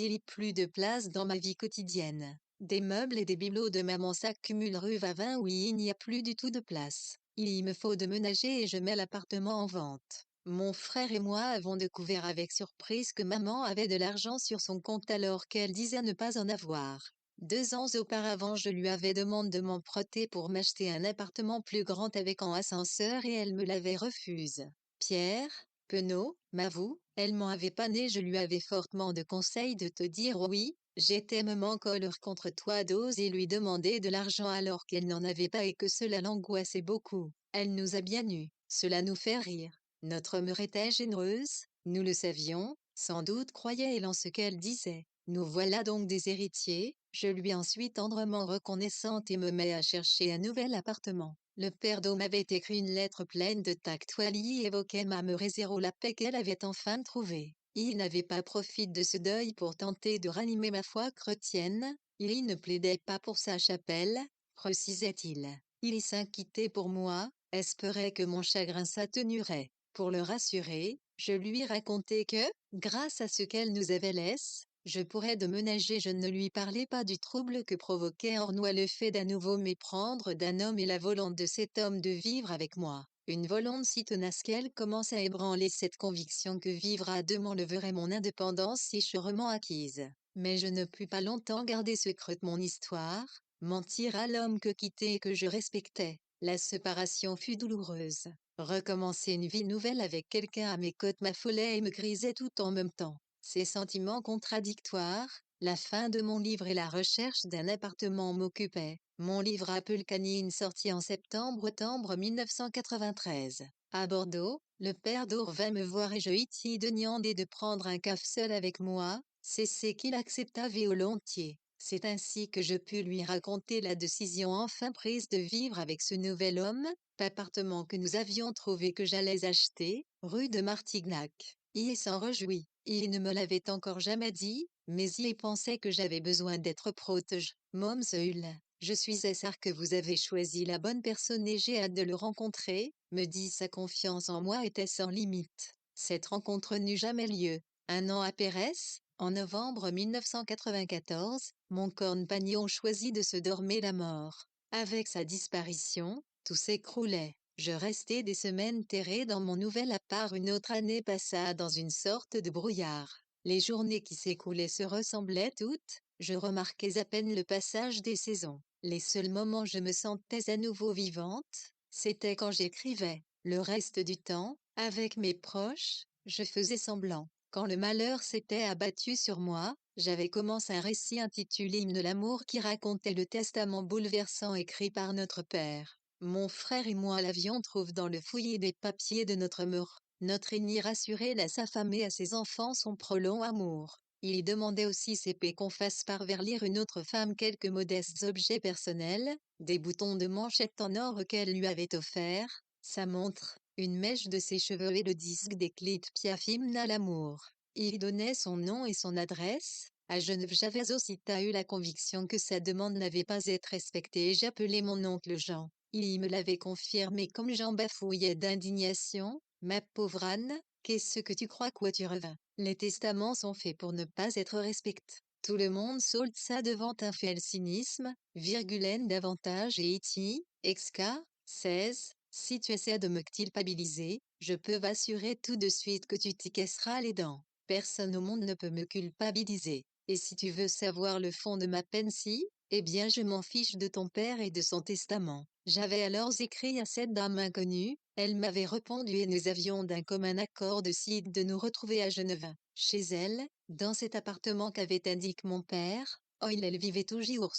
de place dans ma vie quotidienne. Des meubles et des bibelots de maman s'accumulent rue Vavin où il n'y a plus du tout de place. Il me faut déménager et je mets l'appartement en vente. Mon frère et moi avons découvert avec surprise que maman avait de l'argent sur son compte alors qu'elle disait ne pas en avoir. 2 ans auparavant je lui avais demandé de m'emprunter pour m'acheter un appartement plus grand avec un ascenseur et elle me l'avait refusé. Pierre, Penaud, m'avoue, elle m'en avait pas né je lui avais fortement de conseil de te dire oui, j'étais même en colère contre toi d'oser lui demander de l'argent alors qu'elle n'en avait pas et que cela l'angoissait beaucoup. Elle nous a bien eus, cela nous fait rire. Notre mère était généreuse, nous le savions, sans doute croyait-elle en ce qu'elle disait. Nous voilà donc des héritiers, je lui ensuite tendrement reconnaissante et me mets à chercher un nouvel appartement. Le père d'Homme avait écrit une lettre pleine de tact où elle y évoquait ma zéro la paix qu'elle avait enfin trouvée. Il n'avait pas profité de ce deuil pour tenter de ranimer ma foi chrétienne, il y ne plaidait pas pour sa chapelle, précisait-il. Il s'inquiétait pour moi, espérait que mon chagrin s'atténuerait. Pour le rassurer, je lui racontais que, grâce à ce qu'elle nous avait laissé, je pourrais déménager. Je ne lui parlais pas du trouble que provoquait en moi le fait d'à nouveau m'éprendre d'un homme et la volonté de cet homme de vivre avec moi. Une volonté si tenace qu'elle commence à ébranler cette conviction que vivre à deux m'enleverait mon indépendance si sûrement acquise. Mais je ne pus pas longtemps garder secrète mon histoire, mentir à l'homme que quittais et que je respectais. La séparation fut douloureuse. Recommencer une vie nouvelle avec quelqu'un à mes côtés m'affolait et me grisait tout en même temps. Ces sentiments contradictoires, la fin de mon livre et la recherche d'un appartement m'occupaient. Mon livre Apple Canine sorti en septembre 1993. À Bordeaux, le père d'Or vint me voir et je lui demandai de prendre un café seul avec moi, c'est ce qu'il accepta volontiers. C'est ainsi que je pus lui raconter la décision enfin prise de vivre avec ce nouvel homme, l'appartement que nous avions trouvé que j'allais acheter, rue de Martignac. Il s'en réjouit. Il ne me l'avait encore jamais dit, mais il pensait que j'avais besoin d'être protégé. Mom Seul, je suis certain que vous avez choisi la bonne personne et j'ai hâte de le rencontrer, me dit sa confiance en moi était sans limite. Cette rencontre n'eut jamais lieu. Un an après, en novembre 1994, mon compagnon choisit de se dormir la mort. Avec sa disparition, tout s'écroulait. Je restai des semaines terré dans mon nouvel appart. Une autre année passa dans une sorte de brouillard. Les journées qui s'écoulaient se ressemblaient toutes, je remarquais à peine le passage des saisons. Les seuls moments où je me sentais à nouveau vivante, c'était quand j'écrivais. Le reste du temps, avec mes proches, je faisais semblant. Quand le malheur s'était abattu sur moi, j'avais commencé un récit intitulé Hymne de l'amour qui racontait le testament bouleversant écrit par notre père. Mon frère et moi l'avions trouvé dans le fouillis des papiers de notre mur. Notre Aîné rassurait à sa femme et à ses enfants son prolong amour. Il y demandait aussi CP qu'on fasse parvenir une autre femme quelques modestes objets personnels, des boutons de manchette en or qu'elle lui avait offerts, sa montre, une mèche de ses cheveux et le disque des clips Piaf hymne à l'amour. Il donnait son nom et son adresse. À Genève, j'avais aussitôt eu la conviction que sa demande n'avait pas été respectée et j'appelai mon oncle Jean. Il me l'avait confirmé comme Jean bafouillait d'indignation. Ma pauvre Anne, qu'est-ce que tu crois quoi tu revins? Les testaments sont faits pour ne pas être respectés. Tout le monde saute ça devant un fait cynisme, virgulène davantage et iti, exca, 16, si tu essaies de me culpabiliser, je peux t'assurer tout de suite que tu t'y casseras les dents. Personne au monde ne peut me culpabiliser. Et si tu veux savoir le fond de ma peine si, eh bien je m'en fiche de ton père et de son testament. J'avais alors écrit à cette dame inconnue, elle m'avait répondu et nous avions d'un commun accord de nous retrouver à Genève, chez elle, dans cet appartement qu'avait indiqué mon père. Oh, elle vivait toujours.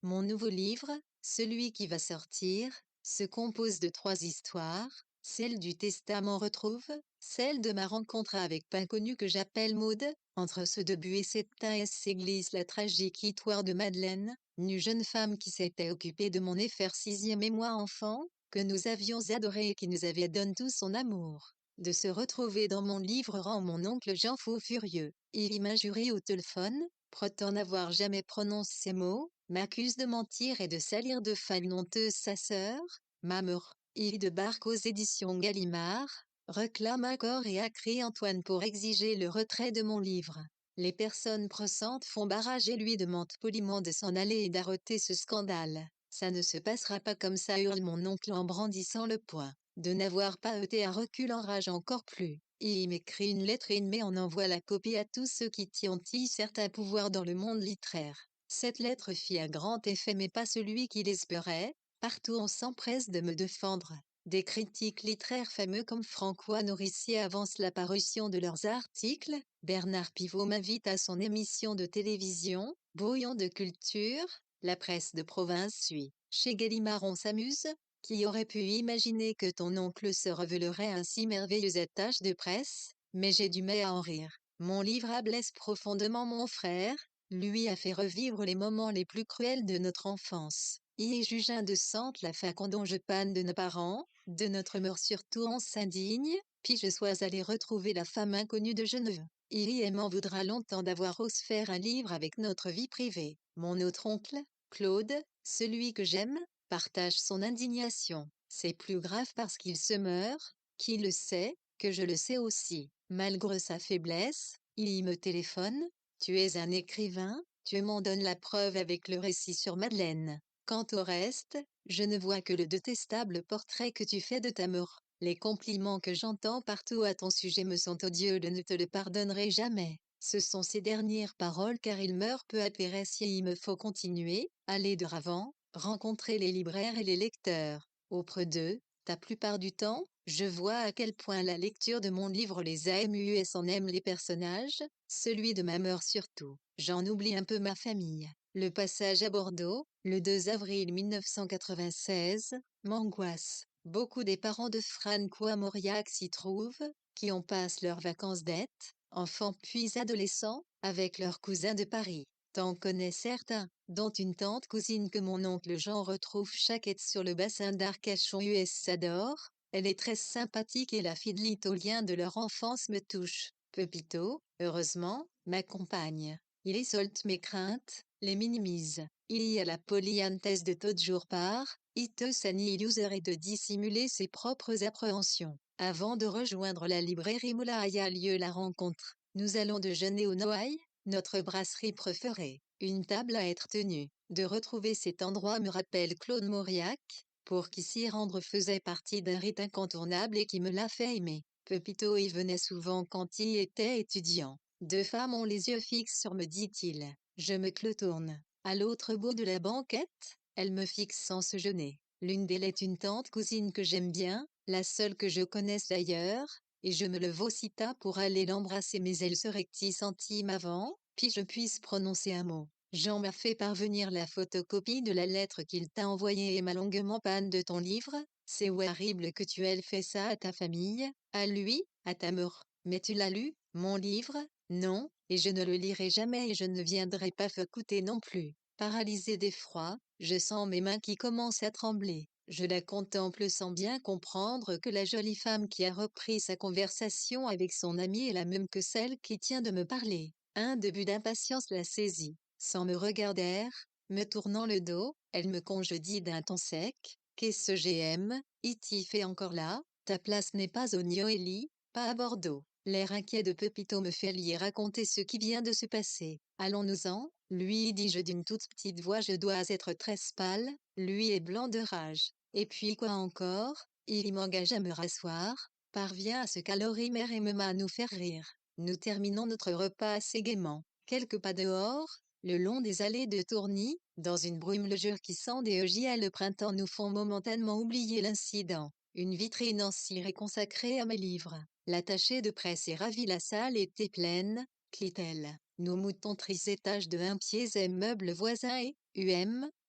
Mon nouveau livre, celui qui va sortir, se compose de 3 histoires. Celle du testament retrouve, celle de ma rencontre avec l'inconnu que j'appelle Maude, entre ce début et cette glisse la tragique histoire de Madeleine, une jeune femme qui s'était occupée de mon effet 6e et moi enfant, que nous avions adoré et qui nous avait donné tout son amour. De se retrouver dans mon livre rend mon oncle Jean fou furieux. Il m'a juré au téléphone, prétend n'avoir jamais prononcé ces mots, m'accuse de mentir et de salir de faille honteuse sa sœur, ma mère. Il débarque aux éditions Gallimard, réclame accord et accrie Antoine pour exiger le retrait de mon livre. Les personnes pressantes font barrage et lui demandent poliment de s'en aller et d'arrêter ce scandale. Ça ne se passera pas comme ça, hurle mon oncle en brandissant le poing. De n'avoir pas été à recul enrage encore plus. Il m'écrit une lettre et il met en envoie la copie à tous ceux qui ont eu certains pouvoirs dans le monde littéraire. Cette lettre fit un grand effet mais pas celui qu'il espérait. Partout on s'empresse de me défendre. Des critiques littéraires fameux comme François Nourricier avancent la parution de leurs articles. Bernard Pivot m'invite à son émission de télévision, Brouillon de culture. La presse de province suit. Chez Gallimard on s'amuse. Qui aurait pu imaginer que ton oncle se révélerait ainsi merveilleuse attache de presse? Mais j'ai du mal à en rire. Mon livre blesse profondément mon frère, lui a fait revivre les moments les plus cruels de notre enfance. Il est juge indécente la façon dont je panne de nos parents, de notre mort surtout on s'indigne, puis je sois allé retrouver la femme inconnue de Genève. Il m'en voudra longtemps d'avoir osé faire un livre avec notre vie privée. Mon autre oncle, Claude, celui que j'aime, partage son indignation. C'est plus grave parce qu'il se meurt, qu'il le sait, que je le sais aussi. Malgré sa faiblesse, il me téléphone. Tu es un écrivain, tu m'en donnes la preuve avec le récit sur Madeleine. Quant au reste, je ne vois que le détestable portrait que tu fais de ta mort. Les compliments que j'entends partout à ton sujet me sont odieux, je ne te le pardonnerai jamais. Ce sont ces dernières paroles car il meurt peu à peu si il me faut continuer, aller de l'avant, rencontrer les libraires et les lecteurs. Auprès d'eux, la plupart du temps, je vois à quel point la lecture de mon livre les a émus et s'en aime les personnages, celui de ma mère surtout. J'en oublie un peu ma famille. Le passage à Bordeaux, le 2 avril 1996, m'angoisse. Beaucoup des parents de Franco Mauriac s'y trouvent, qui en passent leurs vacances d'été, enfants puis adolescents, avec leurs cousins de Paris. T'en connais certains, dont une tante cousine que mon oncle Jean retrouve chaque été sur le bassin d'Arcachon US s'adore. Elle est très sympathique et la fidélité au lien de leur enfance me touche. Pepito, heureusement, m'accompagne. Il isolte mes craintes, les minimise. Il y a la polyantesse de toujours part, Itosani user et de dissimuler ses propres appréhensions. Avant de rejoindre la librairie Moulay a lieu la rencontre. Nous allons déjeuner au Noailles, notre brasserie préférée. Une table à être tenue. De retrouver cet endroit me rappelle Claude Mauriac, pour qui s'y rendre faisait partie d'un rite incontournable et qui me l'a fait aimer. Pepito y venait souvent quand il était étudiant. 2 femmes ont les yeux fixes sur me dit-il. Je me clotourne. À l'autre bout de la banquette, elle me fixe sans se gêner. L'une d'elles est une tante cousine que j'aime bien, la seule que je connaisse d'ailleurs, et je me lève aussitôt pour aller l'embrasser mais elle se rectifie centime avant, puis je puisse prononcer un mot. Jean m'a fait parvenir la photocopie de la lettre qu'il t'a envoyée et m'a longuement panne de ton livre. C'est horrible que tu aies fait ça à ta famille, à lui, Atamur, mais tu l'as lu, mon livre? Non, et je ne le lirai jamais et je ne viendrai pas t'écouter non plus. Paralysé d'effroi, je sens mes mains qui commencent à trembler. Je la contemple sans bien comprendre que la jolie femme qui a repris sa conversation avec son amie est la même que celle qui tient de me parler. Un début d'impatience la saisit. Sans me regarder, me tournant le dos, elle me congédie d'un ton sec. Qu'est-ce GM, Itif est encore là? Ta place n'est pas au Noélie, pas à Bordeaux. L'air inquiet de Pepito me fait lui raconter ce qui vient de se passer. Allons-nous-en, lui dis-je d'une toute petite voix. Je dois être très pâle, lui est blanc de rage. Et puis quoi encore? Il m'engage à me rasseoir, parvient à se calorimer et me met à nous faire rire. Nous terminons notre repas assez gaiement. Quelques pas dehors, le long des allées de Tourny, dans une brume le jour qui sent des le printemps nous font momentanément oublier l'incident. Une vitrine en cire est consacrée à mes livres. L'attaché de presse est ravi, la salle était pleine, clitelle. Nos moutons trisétages de 1 pied et meubles voisins et,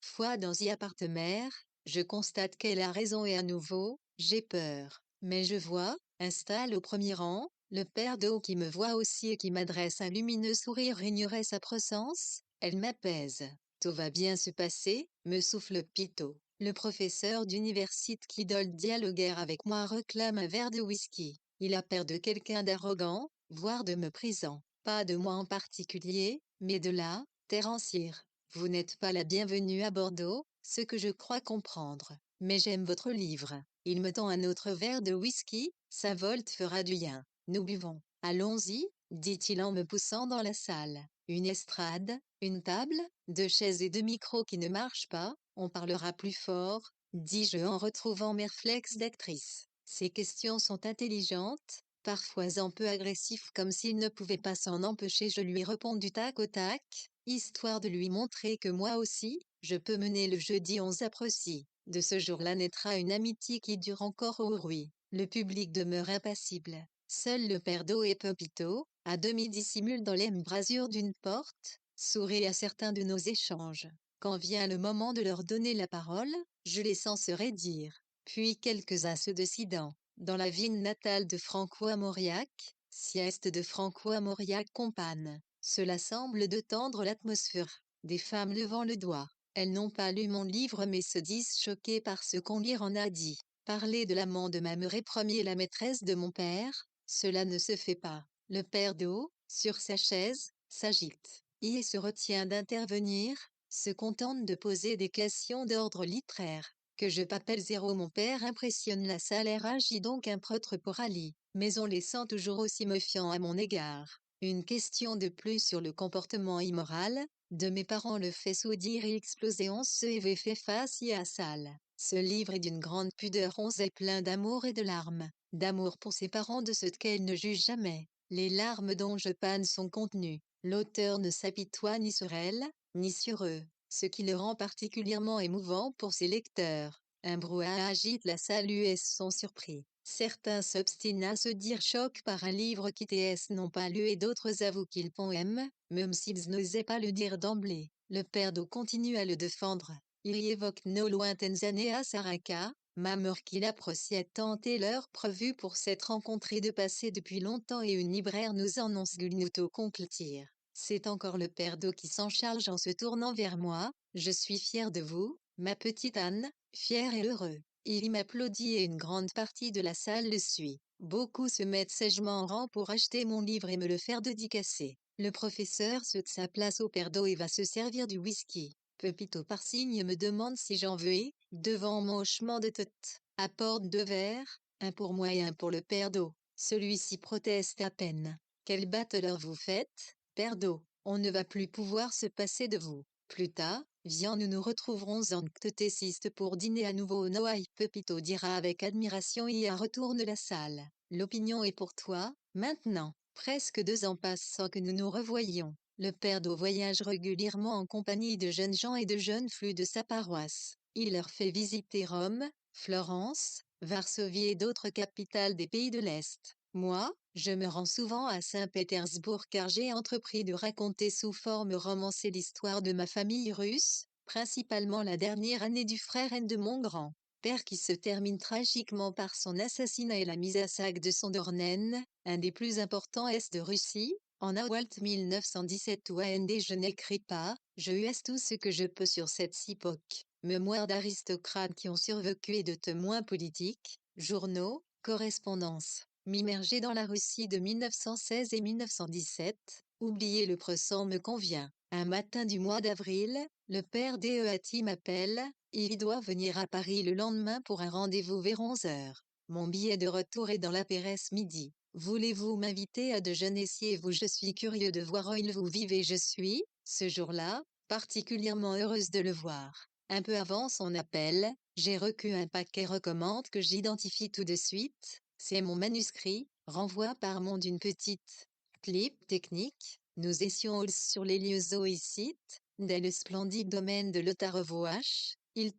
foi dans y appartemer, je constate qu'elle a raison et à nouveau, j'ai peur. Mais je vois, installe au premier rang, le père d'eau qui me voit aussi et qui m'adresse un lumineux sourire. Ignorait sa présence, elle m'apaise. Tout va bien se passer, me souffle Pito. Le professeur d'université qui doit dialoguer avec moi réclame un verre de whisky. Il a peur de quelqu'un d'arrogant, voire de méprisant. Pas de moi en particulier, mais de la Terrancière. Vous n'êtes pas la bienvenue à Bordeaux, ce que je crois comprendre. Mais j'aime votre livre. Il me tend un autre verre de whisky, sa volte fera du bien. Nous buvons. Allons-y, dit-il en me poussant dans la salle. Une estrade, une table, 2 chaises et 2 micros qui ne marchent pas, on parlera plus fort, dis-je en retrouvant mes réflexes d'actrice. Ces questions sont intelligentes, parfois un peu agressifs comme s'il ne pouvait pas s'en empêcher. Je lui réponds du tac au tac, histoire de lui montrer que moi aussi, je peux mener le jeu. Dit on s'apprécie. De ce jour-là naîtra une amitié qui dure encore au bruit. Le public demeure impassible. Seul le père d'eau et Pepito, à demi dissimule dans l'embrasure d'une porte, sourit à certains de nos échanges. Quand vient le moment de leur donner la parole, je les sens se raidir. Puis quelques-uns se décidant. Dans la ville natale de François Mauriac, sieste de François Mauriac compagne. Cela semble de tendre l'atmosphère. Des femmes levant le doigt. Elles n'ont pas lu mon livre mais se disent choquées par ce qu'on lui en a dit. Parler de l'amant de ma mère et premier la maîtresse de mon père, cela ne se fait pas. Le père d'eau, sur sa chaise, s'agite. Il se retient d'intervenir, se contente de poser des questions d'ordre littéraire. Que je m'appelle Zéro, mon père impressionne la salle et agit donc un prêtre pour Ali, mais on les sent toujours aussi méfiants à mon égard. Une question de plus sur le comportement immoral de mes parents le fait sourire et exploser. On se fait face à salle. Ce livre est d'une grande pudeur. On est plein d'amour et de larmes. D'amour pour ses parents, de ce qu'elle ne juge jamais. Les larmes dont je panne sont contenues. L'auteur ne s'apitoie ni sur elle, ni sur eux, ce qui le rend particulièrement émouvant pour ses lecteurs. Un brouhaha agite la salle et sont surpris. Certains s'obstinent à se dire choc par un livre qui TS n'ont pas lu et d'autres avouent qu'ils aiment, même s'ils n'osaient pas le dire d'emblée. Le père d'eau continue à le défendre. Il y évoque nos lointaines années à Saraka, ma mère qu'il appréciait tant et l'heure prévue pour s'être rencontrés de passer depuis longtemps et une libraire nous annonce Gulnuto conclure. C'est encore le père d'eau qui s'en charge en se tournant vers moi. Je suis fier de vous, ma petite Anne, fier et heureux. Il m'applaudit et une grande partie de la salle le suit. Beaucoup se mettent sagement en rang pour acheter mon livre et me le faire dédicacer. Le professeur cède sa place au père d'eau et va se servir du whisky. Pepito par signe me demande si j'en veux et, devant mon hochement de tête, apporte 2 verres, un pour moi et un pour le père d'eau. Celui-ci proteste à peine. Quelle battleur vous faites, père d'eau? On ne va plus pouvoir se passer de vous. Plus tard, viens, nous nous retrouverons en ctétésiste pour dîner à nouveau au Noailles. Pepito dira avec admiration et retourne la salle. L'opinion est pour toi, maintenant. Presque 2 ans passent sans que nous nous revoyions. Le père d'eau voyage régulièrement en compagnie de jeunes gens et de jeunes flux de sa paroisse. Il leur fait visiter Rome, Florence, Varsovie et d'autres capitales des pays de l'Est. Moi, je me rends souvent à Saint-Pétersbourg car j'ai entrepris de raconter sous forme romancée l'histoire de ma famille russe, principalement la dernière année du frère N de mon grand père qui se termine tragiquement par son assassinat et la mise à sac de son Dornen, un des plus importants est de Russie, en Awalt 1917 ou AND. Je n'écris pas, je us tout ce que je peux sur cette époque. Mémoires d'aristocrates qui ont survécu et de témoins politiques, journaux, correspondances. M'immerger dans la Russie de 1916 et 1917, oublier le présent me convient. Un matin du mois d'avril, le père d'Eati m'appelle, il doit venir à Paris le lendemain pour un rendez-vous vers 11 heures. Mon billet de retour est dans la Péresse midi. Voulez-vous m'inviter à déjeuner si vous? Je suis curieux de voir où il vous vivez. Je suis, ce jour-là, particulièrement heureuse de le voir. Un peu avant son appel, j'ai reçu un paquet recommande que j'identifie tout de suite. C'est mon manuscrit, renvoi par mon d'une petite clip technique. Nous étions sur les lieux zoïcites, dès le splendide domaine de l'Otarevoache.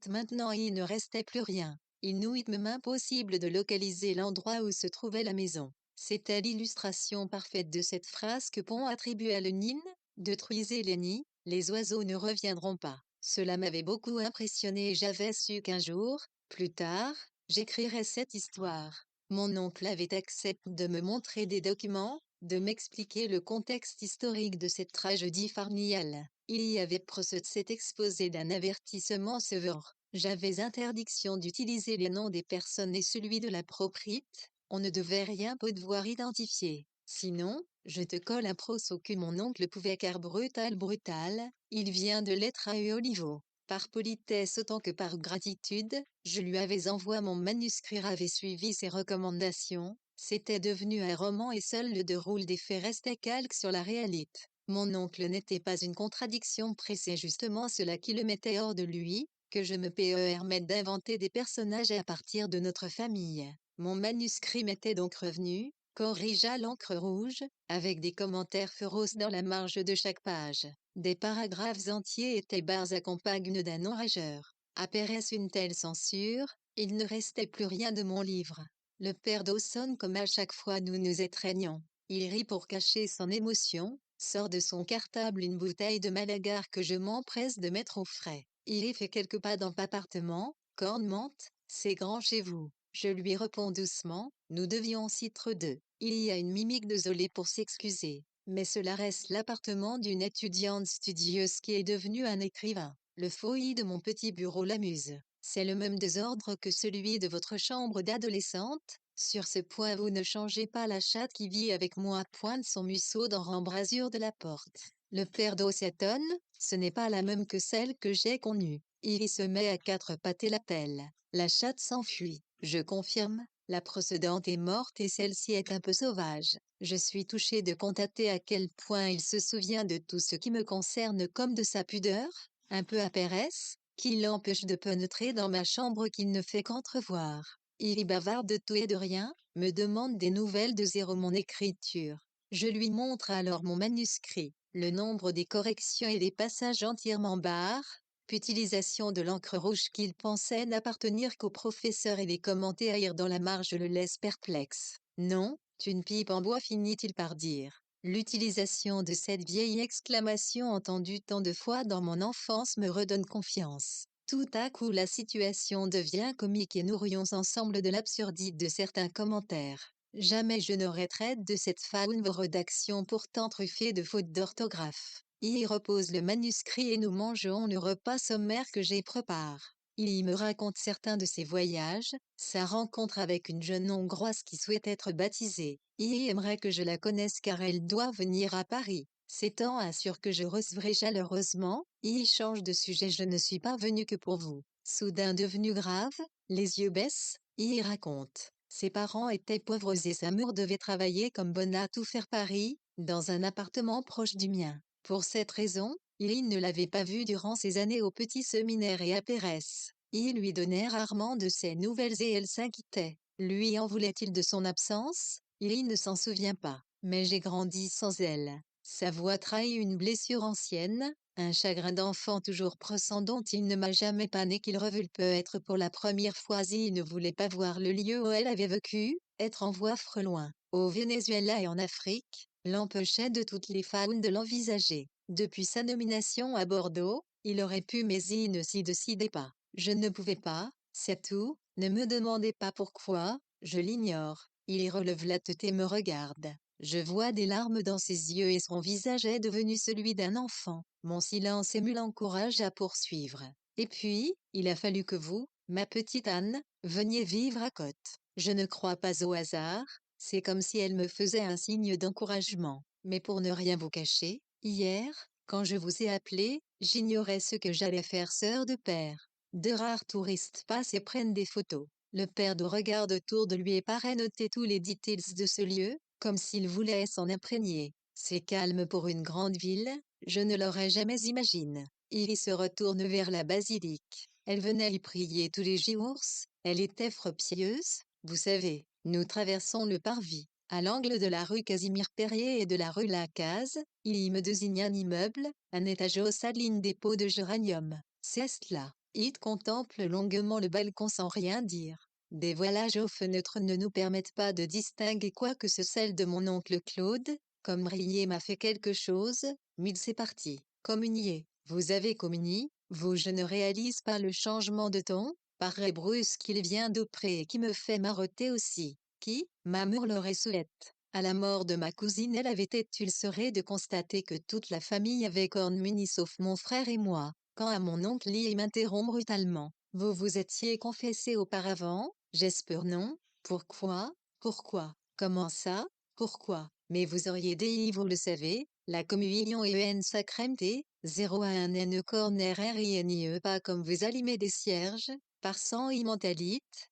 Maintenant il ne restait plus rien. Il nous est même impossible de localiser l'endroit où se trouvait la maison. C'était l'illustration parfaite de cette phrase que Pont attribue à Lénine, détruisez les nids, les oiseaux ne reviendront pas. Cela m'avait beaucoup impressionné et j'avais su qu'un jour, plus tard, j'écrirais cette histoire. Mon oncle avait accepté de me montrer des documents, de m'expliquer le contexte historique de cette tragédie familiale. Il y avait procès de cet exposé d'un avertissement sévère. J'avais interdiction d'utiliser les noms des personnes et celui de la propriété. On ne devait rien devoir identifier. Sinon, je te colle un procès que mon oncle pouvait car brutal, il vient de l'être à Olivo. Par politesse autant que par gratitude, je lui avais envoyé mon manuscrit, avait suivi ses recommandations. C'était devenu un roman et seul le déroule des faits restait calque sur la réalité. Mon oncle n'était pas une contradiction près, c'est justement cela qui le mettait hors de lui, que je me permette d'inventer des personnages à partir de notre famille. Mon manuscrit m'était donc revenu, corrigea l'encre rouge, avec des commentaires féroces dans la marge de chaque page. Des paragraphes entiers étaient barres accompagnés d'un enrageur. Apparaisse une telle censure, il ne restait plus rien de mon livre. Le père Dawson, comme à chaque fois nous nous étreignons, il rit pour cacher son émotion, sort de son cartable une bouteille de Malagar que je m'empresse de mettre au frais. Il y fait quelques pas dans l'appartement, Cornmont, c'est grand chez vous. Je lui réponds doucement, nous devions être deux. Il y a une mimique désolée pour s'excuser, mais cela reste l'appartement d'une étudiante studieuse qui est devenue un écrivain. Le fouillis de mon petit bureau l'amuse. C'est le même désordre que celui de votre chambre d'adolescente. Sur ce point vous ne changez pas. La chatte qui vit avec moi pointe son museau dans l'embrasure de la porte. Le père d'Océton, ce n'est pas la même que celle que j'ai connue. Il y se met à quatre pattes et l'appelle. La chatte s'enfuit. Je confirme, la précédente est morte et celle-ci est un peu sauvage. Je suis touché de constater à quel point il se souvient de tout ce qui me concerne comme de sa pudeur, un peu à Pérès, qui l'empêche de pénétrer dans ma chambre qu'il ne fait qu'entrevoir. Il y bavarde de tout et de rien, me demande des nouvelles de zéro mon écriture. Je lui montre alors mon manuscrit, le nombre des corrections et les passages entièrement barres, utilisation de l'encre rouge qu'il pensait n'appartenir qu'au professeur et les commentaires dans la marge le laissent perplexe. Non, une pipe en bois, finit-il par dire. L'utilisation de cette vieille exclamation entendue tant de fois dans mon enfance me redonne confiance. Tout à coup la situation devient comique et nous rions ensemble de l'absurdité de certains commentaires. Jamais je n'aurais traité de cette faune rédaction pourtant truffée de fautes d'orthographe. Il y repose le manuscrit et nous mangeons le repas sommaire que j'ai préparé. Il y me raconte certains de ses voyages, sa rencontre avec une jeune Hongroise qui souhaite être baptisée. Il aimerait que je la connaisse car elle doit venir à Paris. S'étant assure que je recevrai chaleureusement, il change de sujet. Je ne suis pas venu que pour vous. Soudain devenu grave, les yeux baissent, il raconte. Ses parents étaient pauvres et sa mère devait travailler comme bonne à tout faire Paris, dans un appartement proche du mien. Pour cette raison, il ne l'avait pas vu durant ses années au petit séminaire et à Pérès. Il lui donnait rarement de ses nouvelles et elle s'inquiétait. Lui en voulait-il de son absence? Il ne s'en souvient pas. Mais j'ai grandi sans elle. Sa voix trahit une blessure ancienne, un chagrin d'enfant toujours pressant dont il ne m'a jamais pané qu'il revue peut-être pour la première fois. Il ne voulait pas voir le lieu où elle avait vécu, être en voie loin. Au Venezuela et en Afrique, l'empêchait de toutes les faunes de l'envisager. Depuis sa nomination à Bordeaux, il aurait pu mais il ne s'y décidait pas. Je ne pouvais pas, C'est tout, ne me demandez pas pourquoi, je l'ignore. Il relève la tête et me regarde. Je vois des larmes dans ses yeux et son visage est devenu celui d'un enfant. Mon silence ému l'encourage à poursuivre. Et puis, il a fallu que vous, ma petite Anne, veniez vivre à Côte. Je ne crois pas au hasard, c'est comme si elle me faisait un signe d'encouragement. Mais pour ne rien vous cacher, hier, quand je vous ai appelé, j'ignorais ce que j'allais faire sœur de père. De rares touristes passent et prennent des photos. Le père de regarde autour de lui et paraît noter tous les details de ce lieu, comme s'il voulait s'en imprégner. C'est calme pour une grande ville, je ne l'aurais jamais imaginé. Iris se retourne vers la basilique. Elle venait y prier tous les jours, elle était fort pieuse, vous savez. Nous traversons le parvis. À l'angle de la rue Casimir-Périer et de la rue Lacaze, il y me désigne un immeuble, un étage au saline des pots de géranium. C'est cela. It contemple longuement le balcon sans rien dire. Des voilages aux fenêtres ne nous permettent pas de distinguer quoi que ce celle de mon oncle Claude, comme briller m'a fait quelque chose, mais c'est parti. Communier. Vous avez communié, vous je ne réalise pas le changement de ton, paraît brusque qu'il vient d'auprès et qui me fait marotter aussi. Qui, ma murmurait Souhaite. À la mort de ma cousine elle avait été ulcérée de constater que toute la famille avait cornemuni sauf mon frère et moi. Quand à mon oncle il m'interrompt brutalement. Vous vous étiez confessé auparavant, j'espère non. Pourquoi? Pourquoi? Comment ça? Pourquoi? Mais vous auriez dit, vous le savez, la communion est un sacramenté, 0 à 1 N corner RINIE pas comme vous allumez des cierges, par sang immentalite,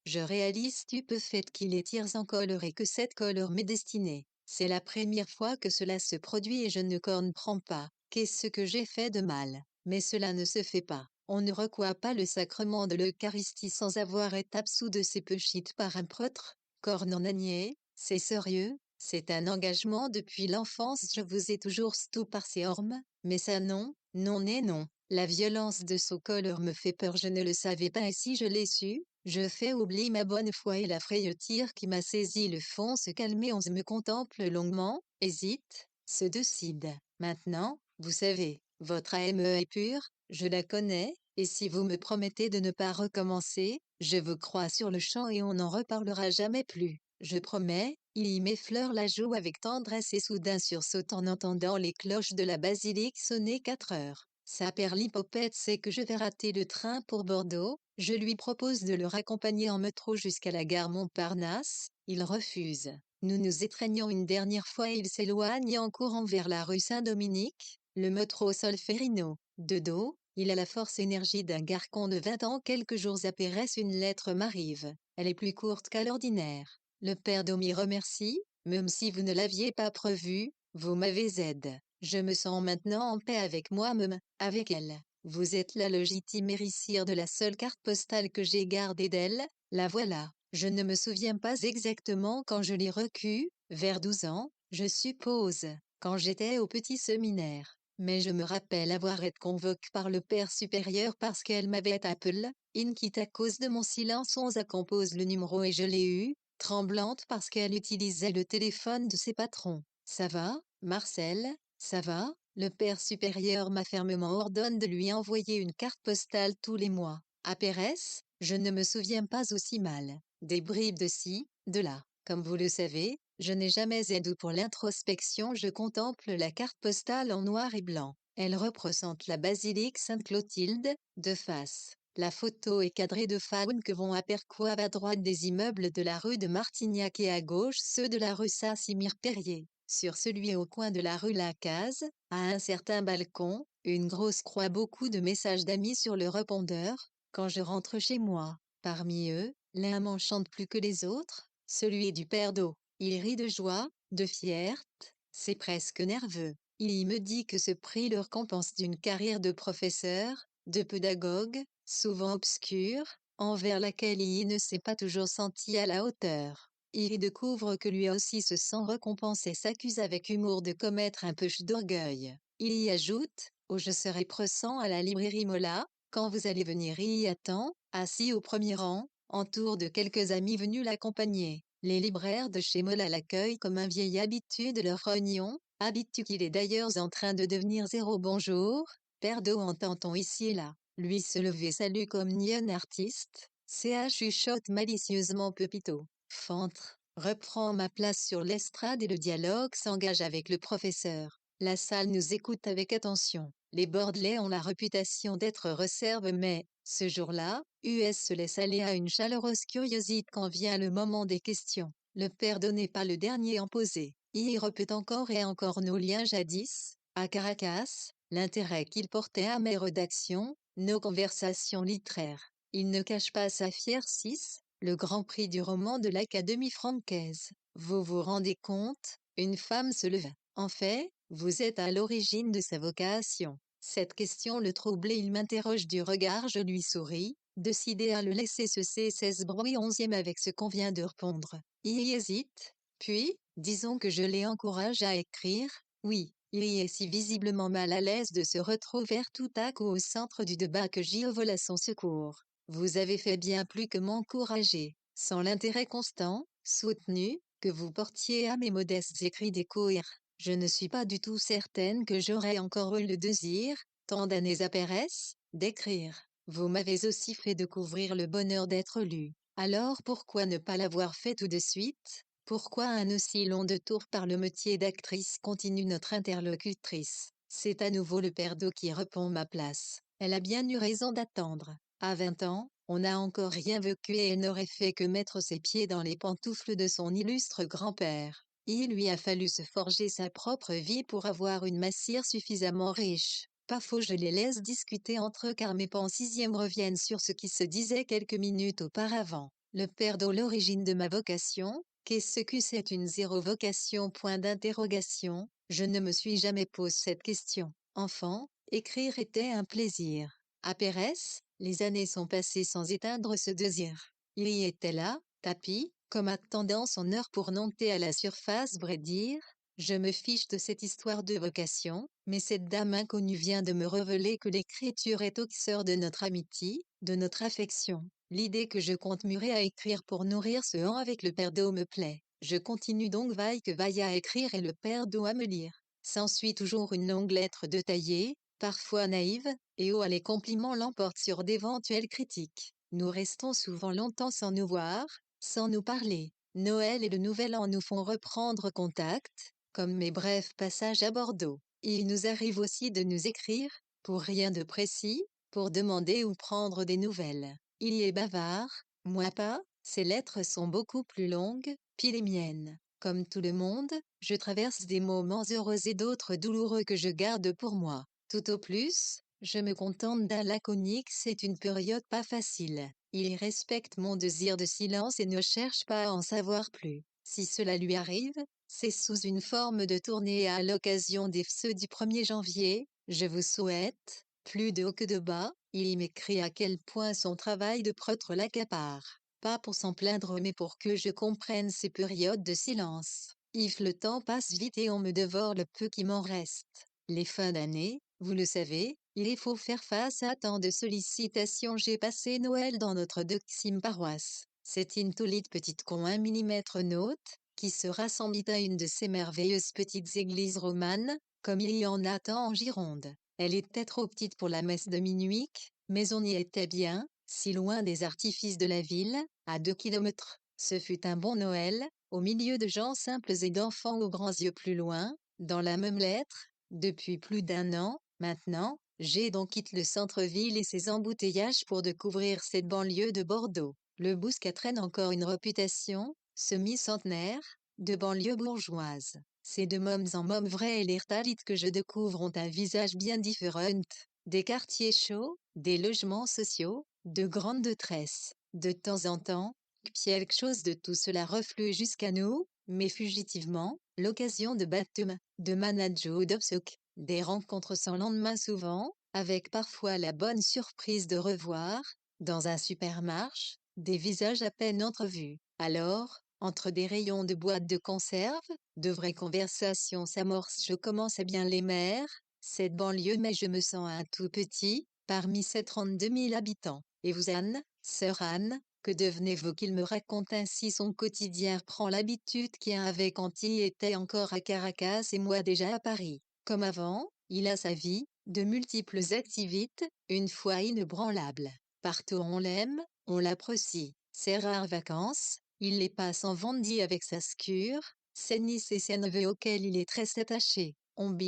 je réalise stupéfait qu'il est tiers en colère et que cette colère m'est destinée. C'est la première fois que cela se produit et je ne comprends pas. Qu'est-ce que j'ai fait de mal? Mais cela ne se fait pas. On ne reçoit pas le sacrement de l'Eucharistie sans avoir été absous de ses péchés par un prêtre. Corne en agné, c'est sérieux, c'est un engagement depuis l'enfance. Je vous ai toujours stou par ces ormes, mais ça non, non et non. La violence de ce colère me fait peur, je ne le savais pas et si je l'ai su, je fais oublier ma bonne foi et la frayeur qui m'a saisi le fond se calmer, on me contemple longuement, hésite, se décide. Maintenant, vous savez, votre âme est pure, je la connais, et si vous me promettez de ne pas recommencer, je vous crois sur le champ et on n'en reparlera jamais plus. Je promets, il y m'effleure la joue avec tendresse et soudain sursaute en entendant les cloches de la basilique sonner 4 heures. Sa perlipopette sait que je vais rater le train pour Bordeaux, je lui propose de le raccompagner en métro jusqu'à la gare Montparnasse, il refuse. Nous nous étreignons une dernière fois et il s'éloigne en courant vers la rue Saint-Dominique, le métro Solferino. De dos, il a la force énergie d'un garçon de 20 ans. Quelques jours après une lettre m'arrive. Elle est plus courte qu'à l'ordinaire. Le père Domi remercie, même si vous ne l'aviez pas prévu, vous m'avez aidé. Je me sens maintenant en paix avec moi-même, avec elle. Vous êtes la légitime héritière de la seule carte postale que j'ai gardée d'elle, la voilà. Je ne me souviens pas exactement quand je l'ai reçue, vers 12 ans, je suppose, quand j'étais au petit séminaire. Mais je me rappelle avoir été convoquée par le père supérieur parce qu'elle m'avait appelé, inquiète à cause de mon silence. On a compose le numéro et je l'ai eu, tremblante parce qu'elle utilisait le téléphone de ses patrons. Ça va, Marcel? Ça va? Le père supérieur m'a fermement ordonné de lui envoyer une carte postale tous les mois. À Pérez, je ne me souviens pas aussi mal. Des bribes de ci, de là. Comme vous le savez, je n'ai jamais aidé pour l'introspection. Je contemple la carte postale en noir et blanc. Elle représente la basilique Sainte-Clotilde, de face. La photo est cadrée de faunes que vont apercevoir à droite des immeubles de la rue de Martignac et à gauche ceux de la rue Saint-Simir-Périer. Sur celui au coin de la rue Lacaze, à un certain balcon, une grosse croix, beaucoup de messages d'amis sur le répondeur. Quand je rentre chez moi, parmi eux, l'un m'enchante plus que les autres, celui du père d'eau. Il rit de joie, de fierté, c'est presque nerveux. Il me dit que ce prix le récompense d'une carrière de professeur, de pédagogue, souvent obscure, envers laquelle il ne s'est pas toujours senti à la hauteur. Il découvre que lui aussi se sent récompensé et s'accuse avec humour de commettre un peu d'orgueil. Il y ajoute, oh je serai pressant à la librairie Mola, quand vous allez venir il y attend, assis au premier rang, entour de quelques amis venus l'accompagner. Les libraires de chez Mola l'accueillent comme un vieil habitué de leur réunion, habitué qu'il est d'ailleurs en train de devenir zéro. Bonjour, père d'eau, entend-on ici et là. Lui se lever salue comme ni un artiste, chuchote malicieusement Pepito. Fantre, reprends ma place sur l'estrade et le dialogue s'engage avec le professeur. La salle nous écoute avec attention. Les Bordelais ont la réputation d'être reserves mais, ce jour-là, US se laisse aller à une chaleureuse curiosité quand vient le moment des questions. Le perdon n'est pas le dernier en poser. Il répète encore et encore nos liens jadis, à Caracas, l'intérêt qu'il portait à mes rédactions, nos conversations littéraires. Il ne cache pas sa fière 6, le grand prix du roman de l'Académie française. Vous vous rendez compte, une femme se leva. En fait, vous êtes à l'origine de sa vocation. Cette question le trouble et il m'interroge du regard, je lui souris, décidé à le laisser se brouiller 11e avec ce qu'on vient de répondre. Il y hésite, puis, disons que je l'encourage à écrire, oui. Il y est si visiblement mal à l'aise de se retrouver tout à coup au centre du débat que j'y vole à son secours. Vous avez fait bien plus que m'encourager, sans l'intérêt constant, soutenu, que vous portiez à mes modestes écrits d'écrire. Je ne suis pas du tout certaine que j'aurais encore eu le désir, tant d'années après, d'écrire. Vous m'avez aussi fait découvrir le bonheur d'être lu. Alors pourquoi ne pas l'avoir fait tout de suite? Pourquoi un aussi long détour par le métier d'actrice continue notre interlocutrice. C'est à nouveau le père d'eau qui répond ma place. Elle a bien eu raison d'attendre. À 20 ans, on n'a encore rien vécu et elle n'aurait fait que mettre ses pieds dans les pantoufles de son illustre grand-père. Il lui a fallu se forger sa propre vie pour avoir une massire suffisamment riche. Pas faux, je les laisse discuter entre eux car mes pensées reviennent sur ce qui se disait quelques minutes auparavant. Le père d'eau, l'origine de ma vocation. Qu'est-ce que c'est une zéro vocation? Point d'interrogation. Je ne me suis jamais posé cette question. Enfant, écrire était un plaisir. À Pérez, les années sont passées sans éteindre ce désir. Il y était là, tapis, comme attendant son heure pour monter à la surface, dire. Je me fiche de cette histoire de vocation, mais cette dame inconnue vient de me révéler que l'écriture est au cœur de notre amitié, de notre affection. L'idée que je compte murer à écrire pour nourrir ce an avec le père d'eau me plaît. Je continue donc vaille que vaille à écrire et le père d'eau à me lire. S'ensuit toujours une longue lettre détaillée, parfois naïve, et où les compliments l'emportent sur d'éventuelles critiques. Nous restons souvent longtemps sans nous voir, sans nous parler. Noël et le Nouvel An nous font reprendre contact, comme mes brefs passages à Bordeaux. Il nous arrive aussi de nous écrire, pour rien de précis, pour demander ou prendre des nouvelles. Il y est bavard, moi pas, ses lettres sont beaucoup plus longues, puis les miennes. Comme tout le monde, je traverse des moments heureux et d'autres douloureux que je garde pour moi. Tout au plus, je me contente d'un laconique, c'est une période pas facile. Il respecte mon désir de silence et ne cherche pas à en savoir plus. Si cela lui arrive, c'est sous une forme de tournée à l'occasion des feux du 1er janvier. Je vous souhaite, plus de haut que de bas, il m'écrit à quel point son travail de prêtre l'accapare. Pas pour s'en plaindre mais pour que je comprenne ces périodes de silence. If le temps passe vite et on me dévore le peu qui m'en reste. Les fins d'année, vous le savez, il faut faire face à tant de sollicitations. J'ai passé Noël dans notre deuxième paroisse. C'est une solide petite con 1 millimètre note, qui se rassemble à une de ces merveilleuses petites églises romanes, comme il y en a tant en Gironde. Elle était trop petite pour la messe de minuit, mais on y était bien, si loin des artifices de la ville, à 2 kilomètres. Ce fut un bon Noël, au milieu de gens simples et d'enfants aux grands yeux. Plus loin, dans la même lettre, depuis plus d'un an, maintenant, j'ai donc quitté le centre-ville et ses embouteillages pour découvrir cette banlieue de Bordeaux. Le Bouscat traîne encore une réputation, semi-centenaire, de banlieue bourgeoise. C'est de mômes en mômes vrais et les talites que je découvre ont un visage bien différent. Des quartiers chauds, des logements sociaux, de grandes détresses. De temps en temps, quelque chose de tout cela reflue jusqu'à nous, mais fugitivement, l'occasion de baptême, de manage ou d'obsèques, des rencontres sans lendemain souvent, avec parfois la bonne surprise de revoir, dans un supermarché, des visages à peine entrevus. Alors, entre des rayons de boîtes de conserve, de vraies conversations s'amorcent. Je commence à bien l'aimer, cette banlieue, mais je me sens un tout petit, parmi ces 32 000 habitants. Et vous Anne, sœur Anne, que devenez-vous? Qu'il me raconte ainsi son quotidien, prend l'habitude qu'il avait quand il était encore à Caracas et moi déjà à Paris. Comme avant, Il a sa vie, de multiples activités, une foi inébranlable. Partout on l'aime, on l'apprécie. Ses rares vacances, il les passe en Vendée avec sa scure, ses nièces et ses neveux auxquels il est très attaché.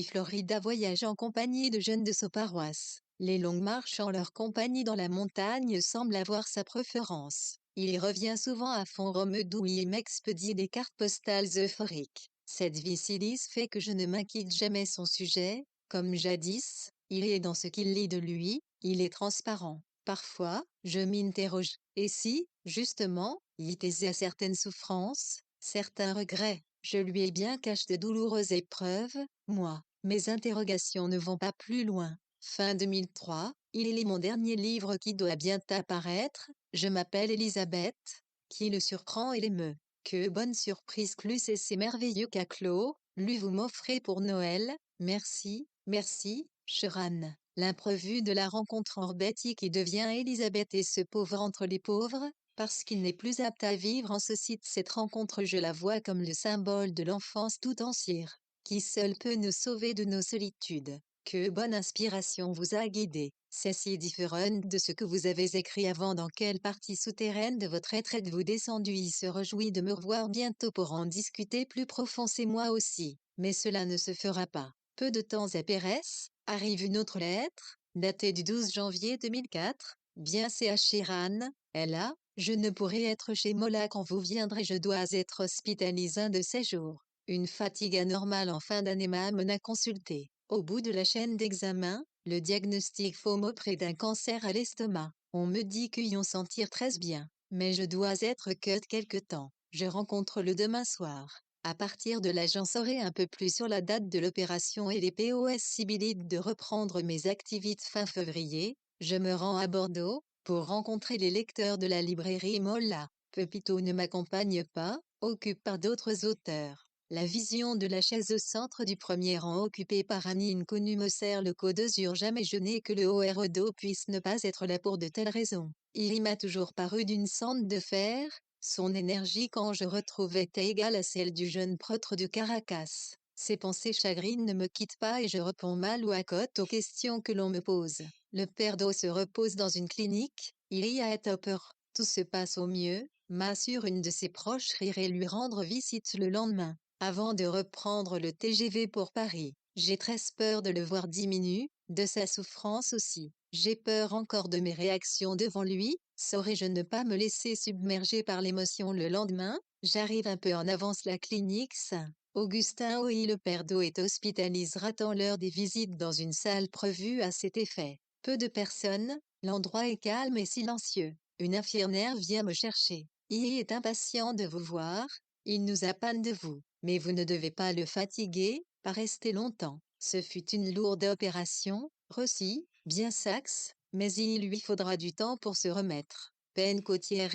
Florida voyage en compagnie de jeunes de sa paroisse. Les longues marches en leur compagnie dans la montagne semblent avoir sa préférence. Il y revient souvent à Font-Romeu d'où il m'expédie des cartes postales euphoriques. Cette vie si lisse fait que je ne m'inquiète jamais son sujet, comme jadis, il est dans ce qu'il lit de lui, il est transparent. Parfois, je m'interroge, et si, justement, il taisait à certaines souffrances, certains regrets, je lui ai bien caché de douloureuses épreuves, moi, mes interrogations ne vont pas plus loin. Fin 2003, il lit mon dernier livre qui doit bientôt apparaître, Je m'appelle Elisabeth, qui le surprend et l'émeut. Que bonne surprise Clus et c'est merveilleux qu'Aclo, lui vous m'offrez pour Noël, merci, merci, Sheran. L'imprévu de la rencontre en Betty qui devient Elisabeth et ce pauvre entre les pauvres, parce qu'il n'est plus apte à vivre en ce site. Cette rencontre je la vois comme le symbole de l'enfance tout entière, qui seul peut nous sauver de nos solitudes. Que bonne inspiration vous a guidé. C'est si différent de ce que vous avez écrit avant. Dans quelle partie souterraine de votre être êtes-vous descendu? Il se réjouit de me revoir bientôt pour en discuter plus profond. C'est moi aussi, mais cela ne se fera pas. Peu de temps après, arrive une autre lettre, datée du 12 janvier 2004. Bien c'est à Chiran, elle a, je ne pourrai être chez Mola quand vous viendrez. Je dois être hospitalisé un de ces jours. Une fatigue anormale en fin d'année m'amène à consulter. Au bout de la chaîne d'examen, le diagnostic faux auprès d'un cancer à l'estomac. On me dit qu'ils ont sentir très bien, mais je dois être que quelque temps. Je rencontre le demain soir. À partir de là, j'en saurai un peu plus sur la date de l'opération et les possibilités de reprendre mes activités fin février. Je me rends à Bordeaux pour rencontrer les lecteurs de la librairie Molla. Pepito ne m'accompagne pas, occupé par d'autres auteurs. La vision de la chaise au centre du premier rang occupée par Annie inconnue me sert le coup d'usure. Jamais je n'ai que le OREDO puisse ne pas être là pour de telles raisons. Il m'a toujours paru d'une sente de fer. Son énergie quand je retrouvais était égale à celle du jeune prêtre de Caracas. Ses pensées chagrines ne me quittent pas et je réponds mal ou à côte aux questions que l'on me pose. Le père d'eau se repose dans une clinique, il y a peur. Tout se passe au mieux, m'assure une de ses proches irait lui rendre visite le lendemain, avant de reprendre le TGV pour Paris. J'ai très peur de le voir diminuer, de sa souffrance aussi. J'ai peur encore de mes réactions devant lui. Saurais-je ne pas me laisser submerger par l'émotion le lendemain? J'arrive un peu en avance la clinique Saint-Augustin oui le père d'eau est hospitalisera tant l'heure des visites dans une salle prévue à cet effet. Peu de personnes, l'endroit est calme et silencieux. Une infirmière vient me chercher. Il est impatient de vous voir, il nous a panne de vous, mais vous ne devez pas le fatiguer, pas rester longtemps. Ce fut une lourde opération, Rossi, bien saxe, mais il lui faudra du temps pour se remettre. Peine côtière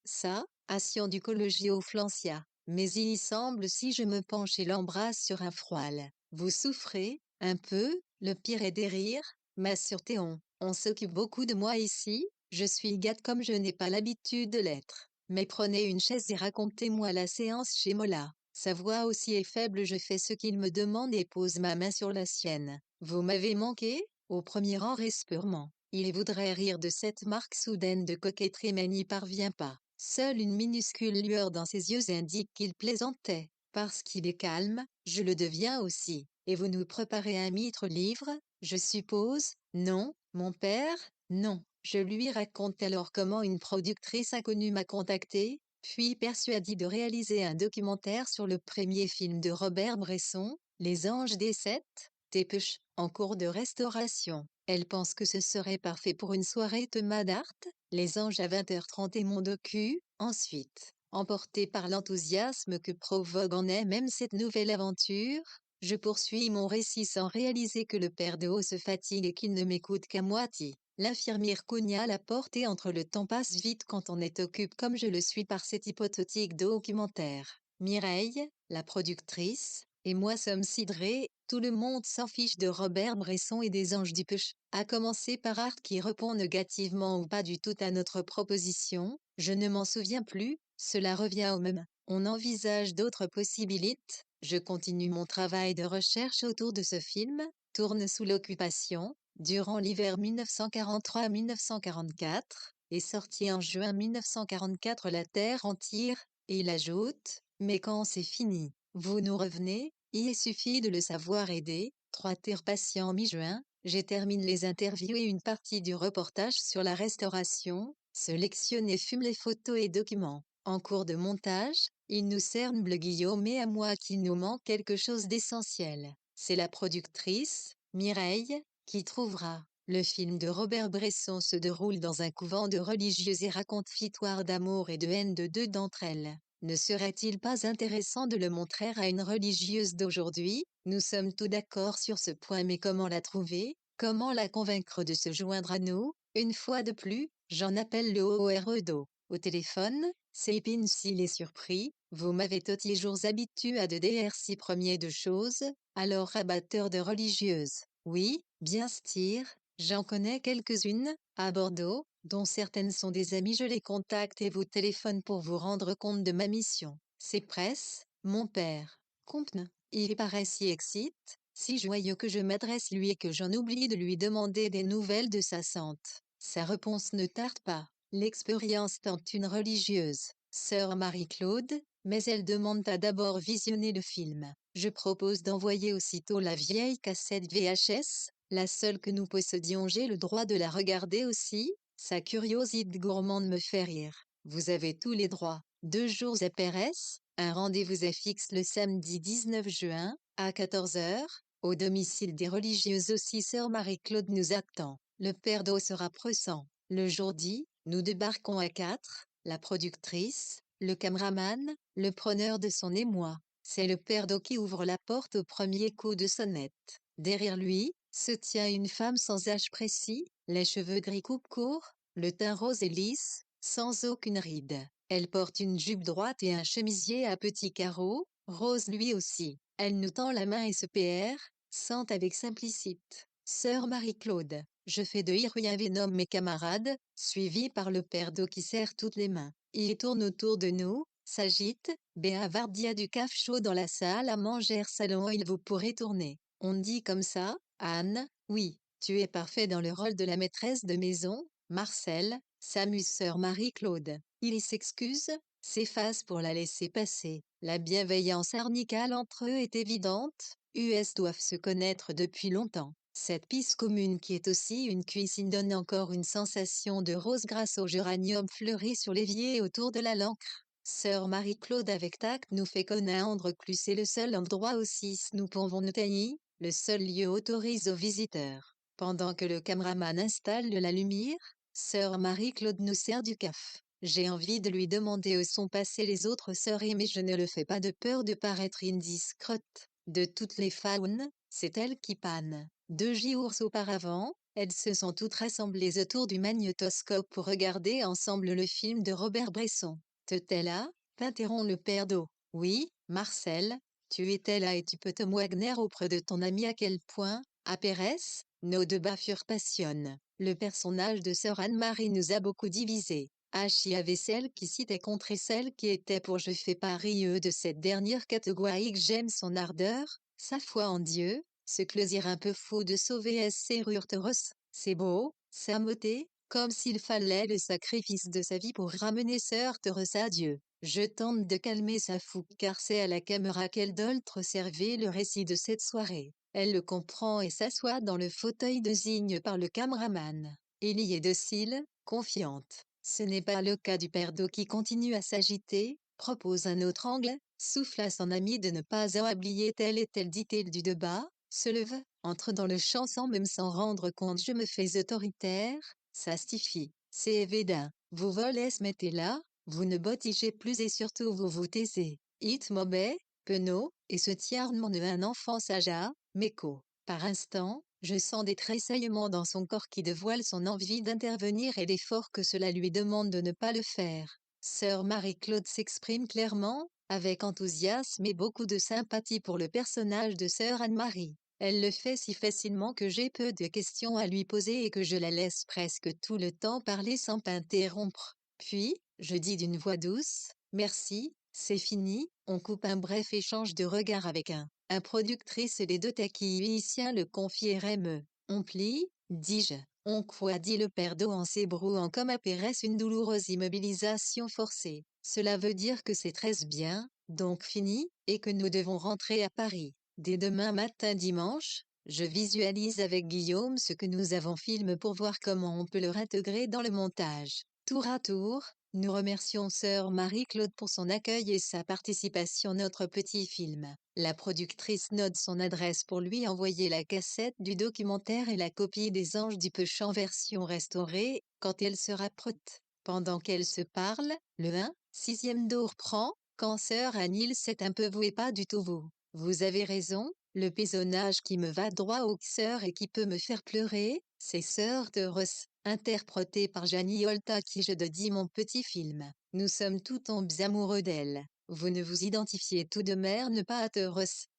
ça, assion du collégio Flancia. Mais il semble si je me penche et l'embrasse sur un froil. Vous souffrez, un peu, le pire est des rires, ma sûreté on s'occupe beaucoup de moi ici, je suis gâte comme je n'ai pas l'habitude de l'être. Mais prenez une chaise et racontez-moi la séance chez Mola. Sa voix aussi est faible, je fais ce qu'il me demande et pose ma main sur la sienne. Vous m'avez manqué? Au premier rang respirement. Il voudrait rire de cette marque soudaine de coquetterie mais n'y parvient pas. Seule une minuscule lueur dans ses yeux indique qu'il plaisantait. Parce qu'il est calme, je le deviens aussi. Et vous nous préparez un mitre livre, je suppose? Non, mon père? Non. Je lui raconte alors comment une productrice inconnue m'a contacté, puis persuadé de réaliser un documentaire sur le premier film de Robert Bresson, Les Anges des Sept, Tépech, en cours de restauration. Elle pense que ce serait parfait pour une soirée de Madart, Les Anges à 20h30 et mon docu. Ensuite, emporté par l'enthousiasme que provoque en elle-même cette nouvelle aventure, je poursuis mon récit sans réaliser que le père de haut se fatigue et qu'il ne m'écoute qu'à moitié. L'infirmière cogna à la porte et entre le temps passe vite quand on est occupé comme je le suis par cet hypothétique documentaire. Mireille, la productrice, et moi sommes sidérés, tout le monde s'en fiche de Robert Bresson et des Anges du Peuch, à commencer par Art qui répond négativement ou pas du tout à notre proposition, je ne m'en souviens plus, cela revient au même. On envisage d'autres possibilités, je continue mon travail de recherche autour de ce film, tourne sous l'occupation, durant l'hiver 1943-1944, est sorti en juin 1944 La Terre entière, et il ajoute, mais quand c'est fini, vous nous revenez, il suffit de le savoir aider. 3 tirs patient mi-juin, j'ai terminé les interviews et une partie du reportage sur la restauration, sélectionne et fume les photos et documents. En cours de montage, il nous semble Guillaume et à moi qu'il nous manque quelque chose d'essentiel. C'est la productrice, Mireille, qui trouvera. Le film de Robert Bresson se déroule dans un couvent de religieuses et raconte l'histoire d'amour et de haine de 2 d'entre elles. Ne serait-il pas intéressant de le montrer à une religieuse d'aujourd'hui? Nous sommes tous d'accord sur ce point, mais comment la trouver? Comment la convaincre de se joindre à nous? Une fois de plus, j'en appelle le OREDO. Au téléphone, c'est Épine s'il est surpris. Vous m'avez tous les jours habitué à de DR si premiers de choses, alors rabatteur de religieuses. Oui, bien sûr, j'en connais quelques-unes, à Bordeaux, dont certaines sont des amies. Je les contacte et vous téléphone pour vous rendre compte de ma mission. C'est presse, mon père. Compne, il paraît si excite, si joyeux que je m'adresse lui et que j'en oublie de lui demander des nouvelles de sa sante. Sa réponse ne tarde pas. L'expérience tente une religieuse, sœur Marie-Claude, mais elle demande à d'abord visionner le film. Je propose d'envoyer aussitôt la vieille cassette VHS, la seule que nous possédions. J'ai le droit de la regarder aussi. Sa curiosité gourmande me fait rire. Vous avez tous les droits. 2 jours à Pérez, un rendez-vous est fixe le samedi 19 juin, à 14 heures, au domicile des religieuses aussi. Sœur Marie-Claude nous attend. Le père d'eau sera pressant. Le jour dit, nous débarquons à 4, la productrice, le caméraman, le preneur de son et moi. C'est le père d'eau qui ouvre la porte au premier coup de sonnette. Derrière lui, se tient une femme sans âge précis, les cheveux gris coupe-court, le teint rose et lisse, sans aucune ride. Elle porte une jupe droite et un chemisier à petits carreaux, rose lui aussi. Elle nous tend la main et se PR, sent avec simplicité. Sœur Marie-Claude, je fais de Hiruyavé nomme mes camarades, suivi par le père d'eau qui serre toutes les mains. Il tourne autour de nous, s'agite, Béavardia du caf chaud dans la salle à manger salon. Il vous pourrez tourner. On dit comme ça, Anne, oui, tu es parfait dans le rôle de la maîtresse de maison. Marcel, s'amuse sœur Marie-Claude. Il s'excuse, s'efface pour la laisser passer. La bienveillance amicale entre eux est évidente. US doivent se connaître depuis longtemps. Cette piste commune qui est aussi une cuisine donne encore une sensation de rose grâce au géranium fleuri sur l'évier autour de la lancre. Sœur Marie-Claude avec tact nous fait connaître que c'est le seul endroit aussi nous pouvons nous tailler, le seul lieu autorise aux visiteurs. Pendant que le caméraman installe la lumière, sœur Marie-Claude nous sert du café. J'ai envie de lui demander où sont passées les autres sœurs, mais je ne le fais pas de peur de paraître indiscrète. De toutes les faunes, c'est elle qui panne. 2 jours auparavant, elles se sont toutes rassemblées autour du magnétoscope pour regarder ensemble le film de Robert Bresson. T'étais là? T'interrompt le père d'eau. Oui, Marcel, tu étais là et tu peux te Wagner auprès de ton ami à quel point, à Pérez, nos débats furent passionnants. Le personnage de sœur Anne-Marie nous a beaucoup divisés. Il y avait celle qui citait contre et celle qui était pour. Je fais pari de cette dernière catégorie que j'aime son ardeur, sa foi en Dieu, ce plaisir un peu fou de sauver serrure Tauros. C'est beau, sa beauté, comme s'il fallait le sacrifice de sa vie pour ramener sœur Tauros à Dieu. Je tente de calmer sa fougue car c'est à la caméra qu'elle doit servait le récit de cette soirée. Elle le comprend et s'assoit dans le fauteuil désigné par le caméraman. Elle y est docile, confiante. Ce n'est pas le cas du père d'eau qui continue à s'agiter, propose un autre angle, souffle à son ami de ne pas oublier tel et tel dit-il du débat, se lève, entre dans le champ sans même s'en rendre compte. Je me fais autoritaire, s'astifie. C'est évident. Vous volez ce mettez là, vous ne bottigez plus et surtout vous vous taisez. It mauvais, penaud, et ce tiers-monde un enfant saja, Meko. Par instant, je sens des tressaillements dans son corps qui dévoilent son envie d'intervenir et l'effort que cela lui demande de ne pas le faire. Sœur Marie-Claude s'exprime clairement, avec enthousiasme et beaucoup de sympathie pour le personnage de sœur Anne-Marie. Elle le fait si facilement que j'ai peu de questions à lui poser et que je la laisse presque tout le temps parler sans interrompre. Puis, je dis d'une voix douce, merci, c'est fini, on coupe un bref échange de regards avec un Un productrice et les deux techniciens le confieraient me. On plie, dis-je. On quoi dit le père d'eau en s'ébrouant comme apparaisse une douloureuse immobilisation forcée. Cela veut dire que c'est très bien, donc fini, et que nous devons rentrer à Paris. Dès demain matin dimanche, je visualise avec Guillaume ce que nous avons filmé pour voir comment on peut le réintégrer dans le montage. Tour à tour, nous remercions sœur Marie-Claude pour son accueil et sa participation à notre petit film. La productrice note son adresse pour lui envoyer la cassette du documentaire et la copie des Anges du Peuchant version restaurée, quand elle sera prête. Pendant qu'elle se parle, le 6e d'eau reprend, quand sœur Anil c'est un peu vous et pas du tout vous. Vous avez raison, le personnage qui me va droit au cœur et qui peut me faire pleurer, c'est sœur de Ross, interprétée par Janie Holta qui je te dis mon petit film. Nous sommes tout tombes amoureux d'elle. Vous ne vous identifiez tout de même ne pas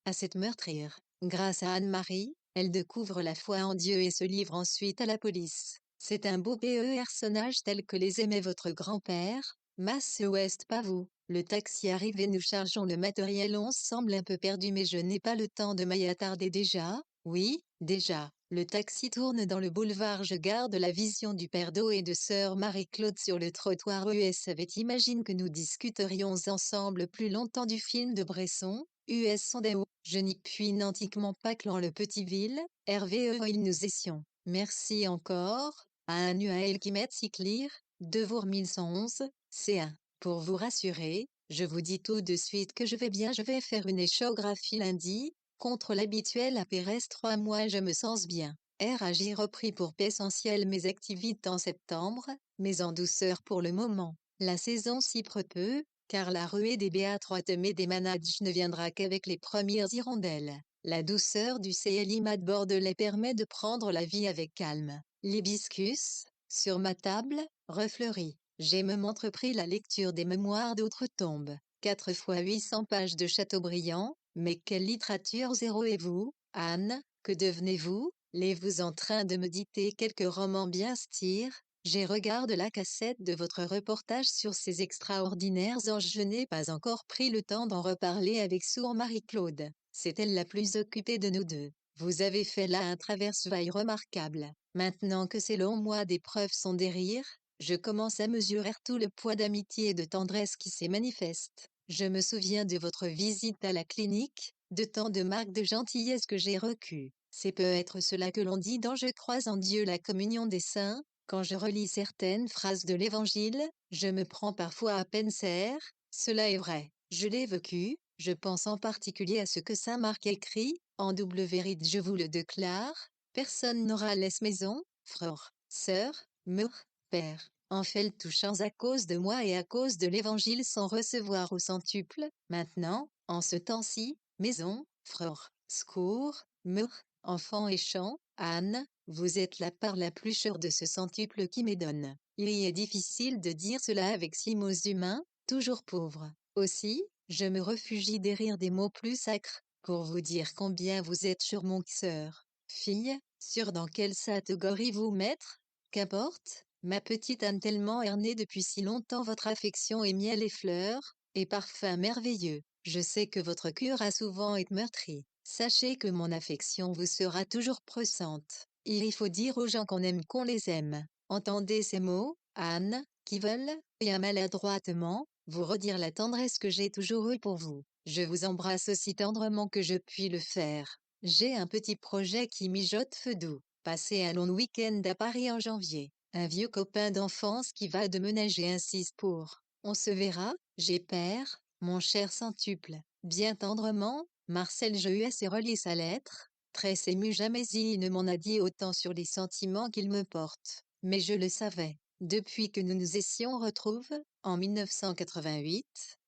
à cette meurtrière. Grâce à Anne-Marie, elle découvre la foi en Dieu et se livre ensuite à la police. C'est un beau personnage tel que les aimait votre grand-père, Mass Ouest pas vous. Le taxi arrive et nous chargeons le matériel. On semble un peu perdu mais je n'ai pas le temps de m'y attarder déjà. Oui, déjà. Le taxi tourne dans le boulevard. Je garde la vision du père d'eau et de sœur Marie-Claude sur le trottoir. US avait imagine que nous discuterions ensemble plus longtemps du film de Bresson. US Sondeo. Je n'y puis nantiquement pas clan le petit ville. RVE il nous étions. Merci encore. À un nuael qui m'aide si clear. Devoir 1111. C1. Pour vous rassurer, je vous dis tout de suite que je vais bien. Je vais faire une échographie lundi. Contre l'habituel APRS 3 mois je me sens bien. RAJ repris pour essentiel mes activités en septembre, mais en douceur pour le moment. La saison s'y peu, car la ruée des BA3 mais des managers ne viendra qu'avec les premières hirondelles. La douceur du CLIMAT bordelais permet de prendre la vie avec calme. L'hibiscus, sur ma table, refleurit. J'ai même entrepris la lecture des mémoires d'outre-tombe. 4 fois 800 pages de Chateaubriand, mais quelle littérature zéro et vous, Anne, que devenez-vous? L'êtes-vous en train de méditer quelques romans bien style? J'ai regardé la cassette de votre reportage sur ces extraordinaires anges. Je n'ai pas encore pris le temps d'en reparler avec soeur Marie-Claude. C'est elle la plus occupée de nous deux. Vous avez fait là un traverse-vaille remarquable. Maintenant que ces longs mois d'épreuves sont derrière, je commence à mesurer tout le poids d'amitié et de tendresse qui s'est manifeste. Je me souviens de votre visite à la clinique, de tant de marques de gentillesse que j'ai reçues. C'est peut-être cela que l'on dit dans Je crois en Dieu la communion des saints. Quand je relis certaines phrases de l'Évangile, je me prends parfois à peine serre. Cela est vrai, je l'ai vécu. Je pense en particulier à ce que saint Marc écrit, en double vérité je vous le déclare, personne n'aura laisse maison, frère, sœur, mère, père, enfants touchants à cause de moi et à cause de l'évangile sans recevoir au centuple, maintenant, en ce temps-ci, maison, frère, secours, mère, enfants et chants, Anne, vous êtes la part la plus chère de ce centuple qui m'édonne. Il y est difficile de dire cela avec si mots humains, toujours pauvres. Aussi, je me réfugie derrière des mots plus sacres, pour vous dire combien vous êtes sur mon cœur. Fille, sur dans quelle catégorie vous mettre? Qu'importe, ma petite Anne tellement ernée depuis si longtemps votre affection est miel et fleurs, et parfum merveilleux. Je sais que votre cœur a souvent été meurtri. Sachez que mon affection vous sera toujours pressante. Il faut dire aux gens qu'on aime qu'on les aime. Entendez ces mots, Anne, qui veulent, bien maladroitement, vous redire la tendresse que j'ai toujours eue pour vous. Je vous embrasse aussi tendrement que je puis le faire. J'ai un petit projet qui mijote feu doux. Passer un long week-end à Paris en janvier. Un vieux copain d'enfance qui va déménager insiste pour. On se verra, j'ai père, mon cher centuple. Bien tendrement, Marcel Jehus et relit sa lettre. Très ému jamais il ne m'en a dit autant sur les sentiments qu'il me porte. Mais je le savais. Depuis que nous nous étions retrouvés, en 1988,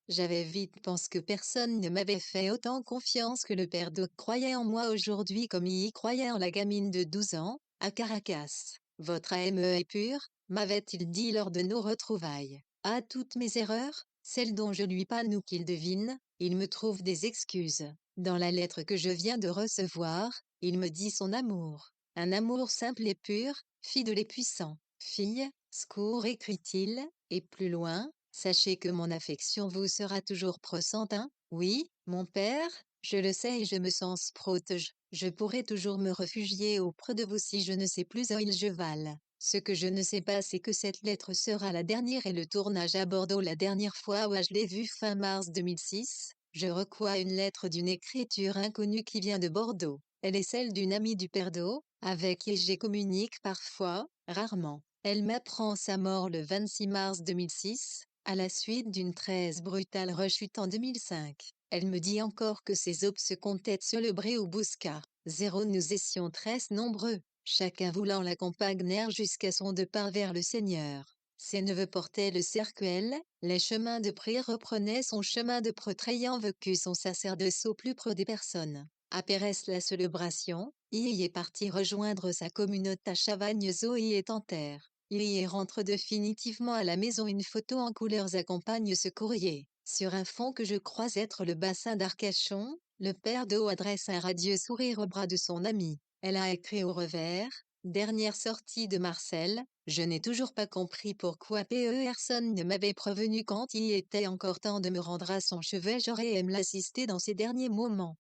j'avais vite pensé que personne ne m'avait fait autant confiance que le père Doc croyait en moi aujourd'hui comme il y croyait en la gamine de 12 ans, à Caracas. Votre AME est pure, m'avait-il dit lors de nos retrouvailles. À toutes mes erreurs, celles dont je lui pas nous qu'il devine, il me trouve des excuses. Dans la lettre que je viens de recevoir, il me dit son amour. Un amour simple et pur, fidèle et puissant. Fille, secours écrit-il, et plus loin, sachez que mon affection vous sera toujours pressante, hein? Oui, mon père, Je le sais et je me sens protège. Je pourrais toujours me réfugier auprès de vous si je ne sais plus où je val. Ce que je ne sais pas c'est que cette lettre sera la dernière et le tournage à Bordeaux la dernière fois où je l'ai vu fin mars 2006. Je reçois une lettre d'une écriture inconnue qui vient de Bordeaux. Elle est celle d'une amie du père d'O, avec qui je communique parfois, rarement. Elle m'apprend sa mort le 26 mars 2006, à la suite d'une très brutale rechute en 2005. Elle me dit encore que ses obs se comptaient sur le Bré ou Bouscat. Zéro, nous étions très nombreux, chacun voulant l'accompagner jusqu'à son départ vers le Seigneur. Ses neveux portaient le cercueil, les chemins de prière reprenaient son chemin de prêtre ayant vécu son sacerdoce au plus près des personnes. Après la célébration, il y est parti rejoindre sa communauté à Chavagnes-Eaux et y est en terre. Il y rentre définitivement à la maison. Une photo en couleurs accompagne ce courrier. Sur un fond que je crois être le bassin d'Arcachon, le père d'O adresse un radieux sourire au bras de son ami. Elle a écrit au revers, dernière sortie de Marcel, je n'ai toujours pas compris pourquoi personne ne m'avait prévenu quand il était encore temps de me rendre à son chevet. J'aurais aimé l'assister dans ces derniers moments.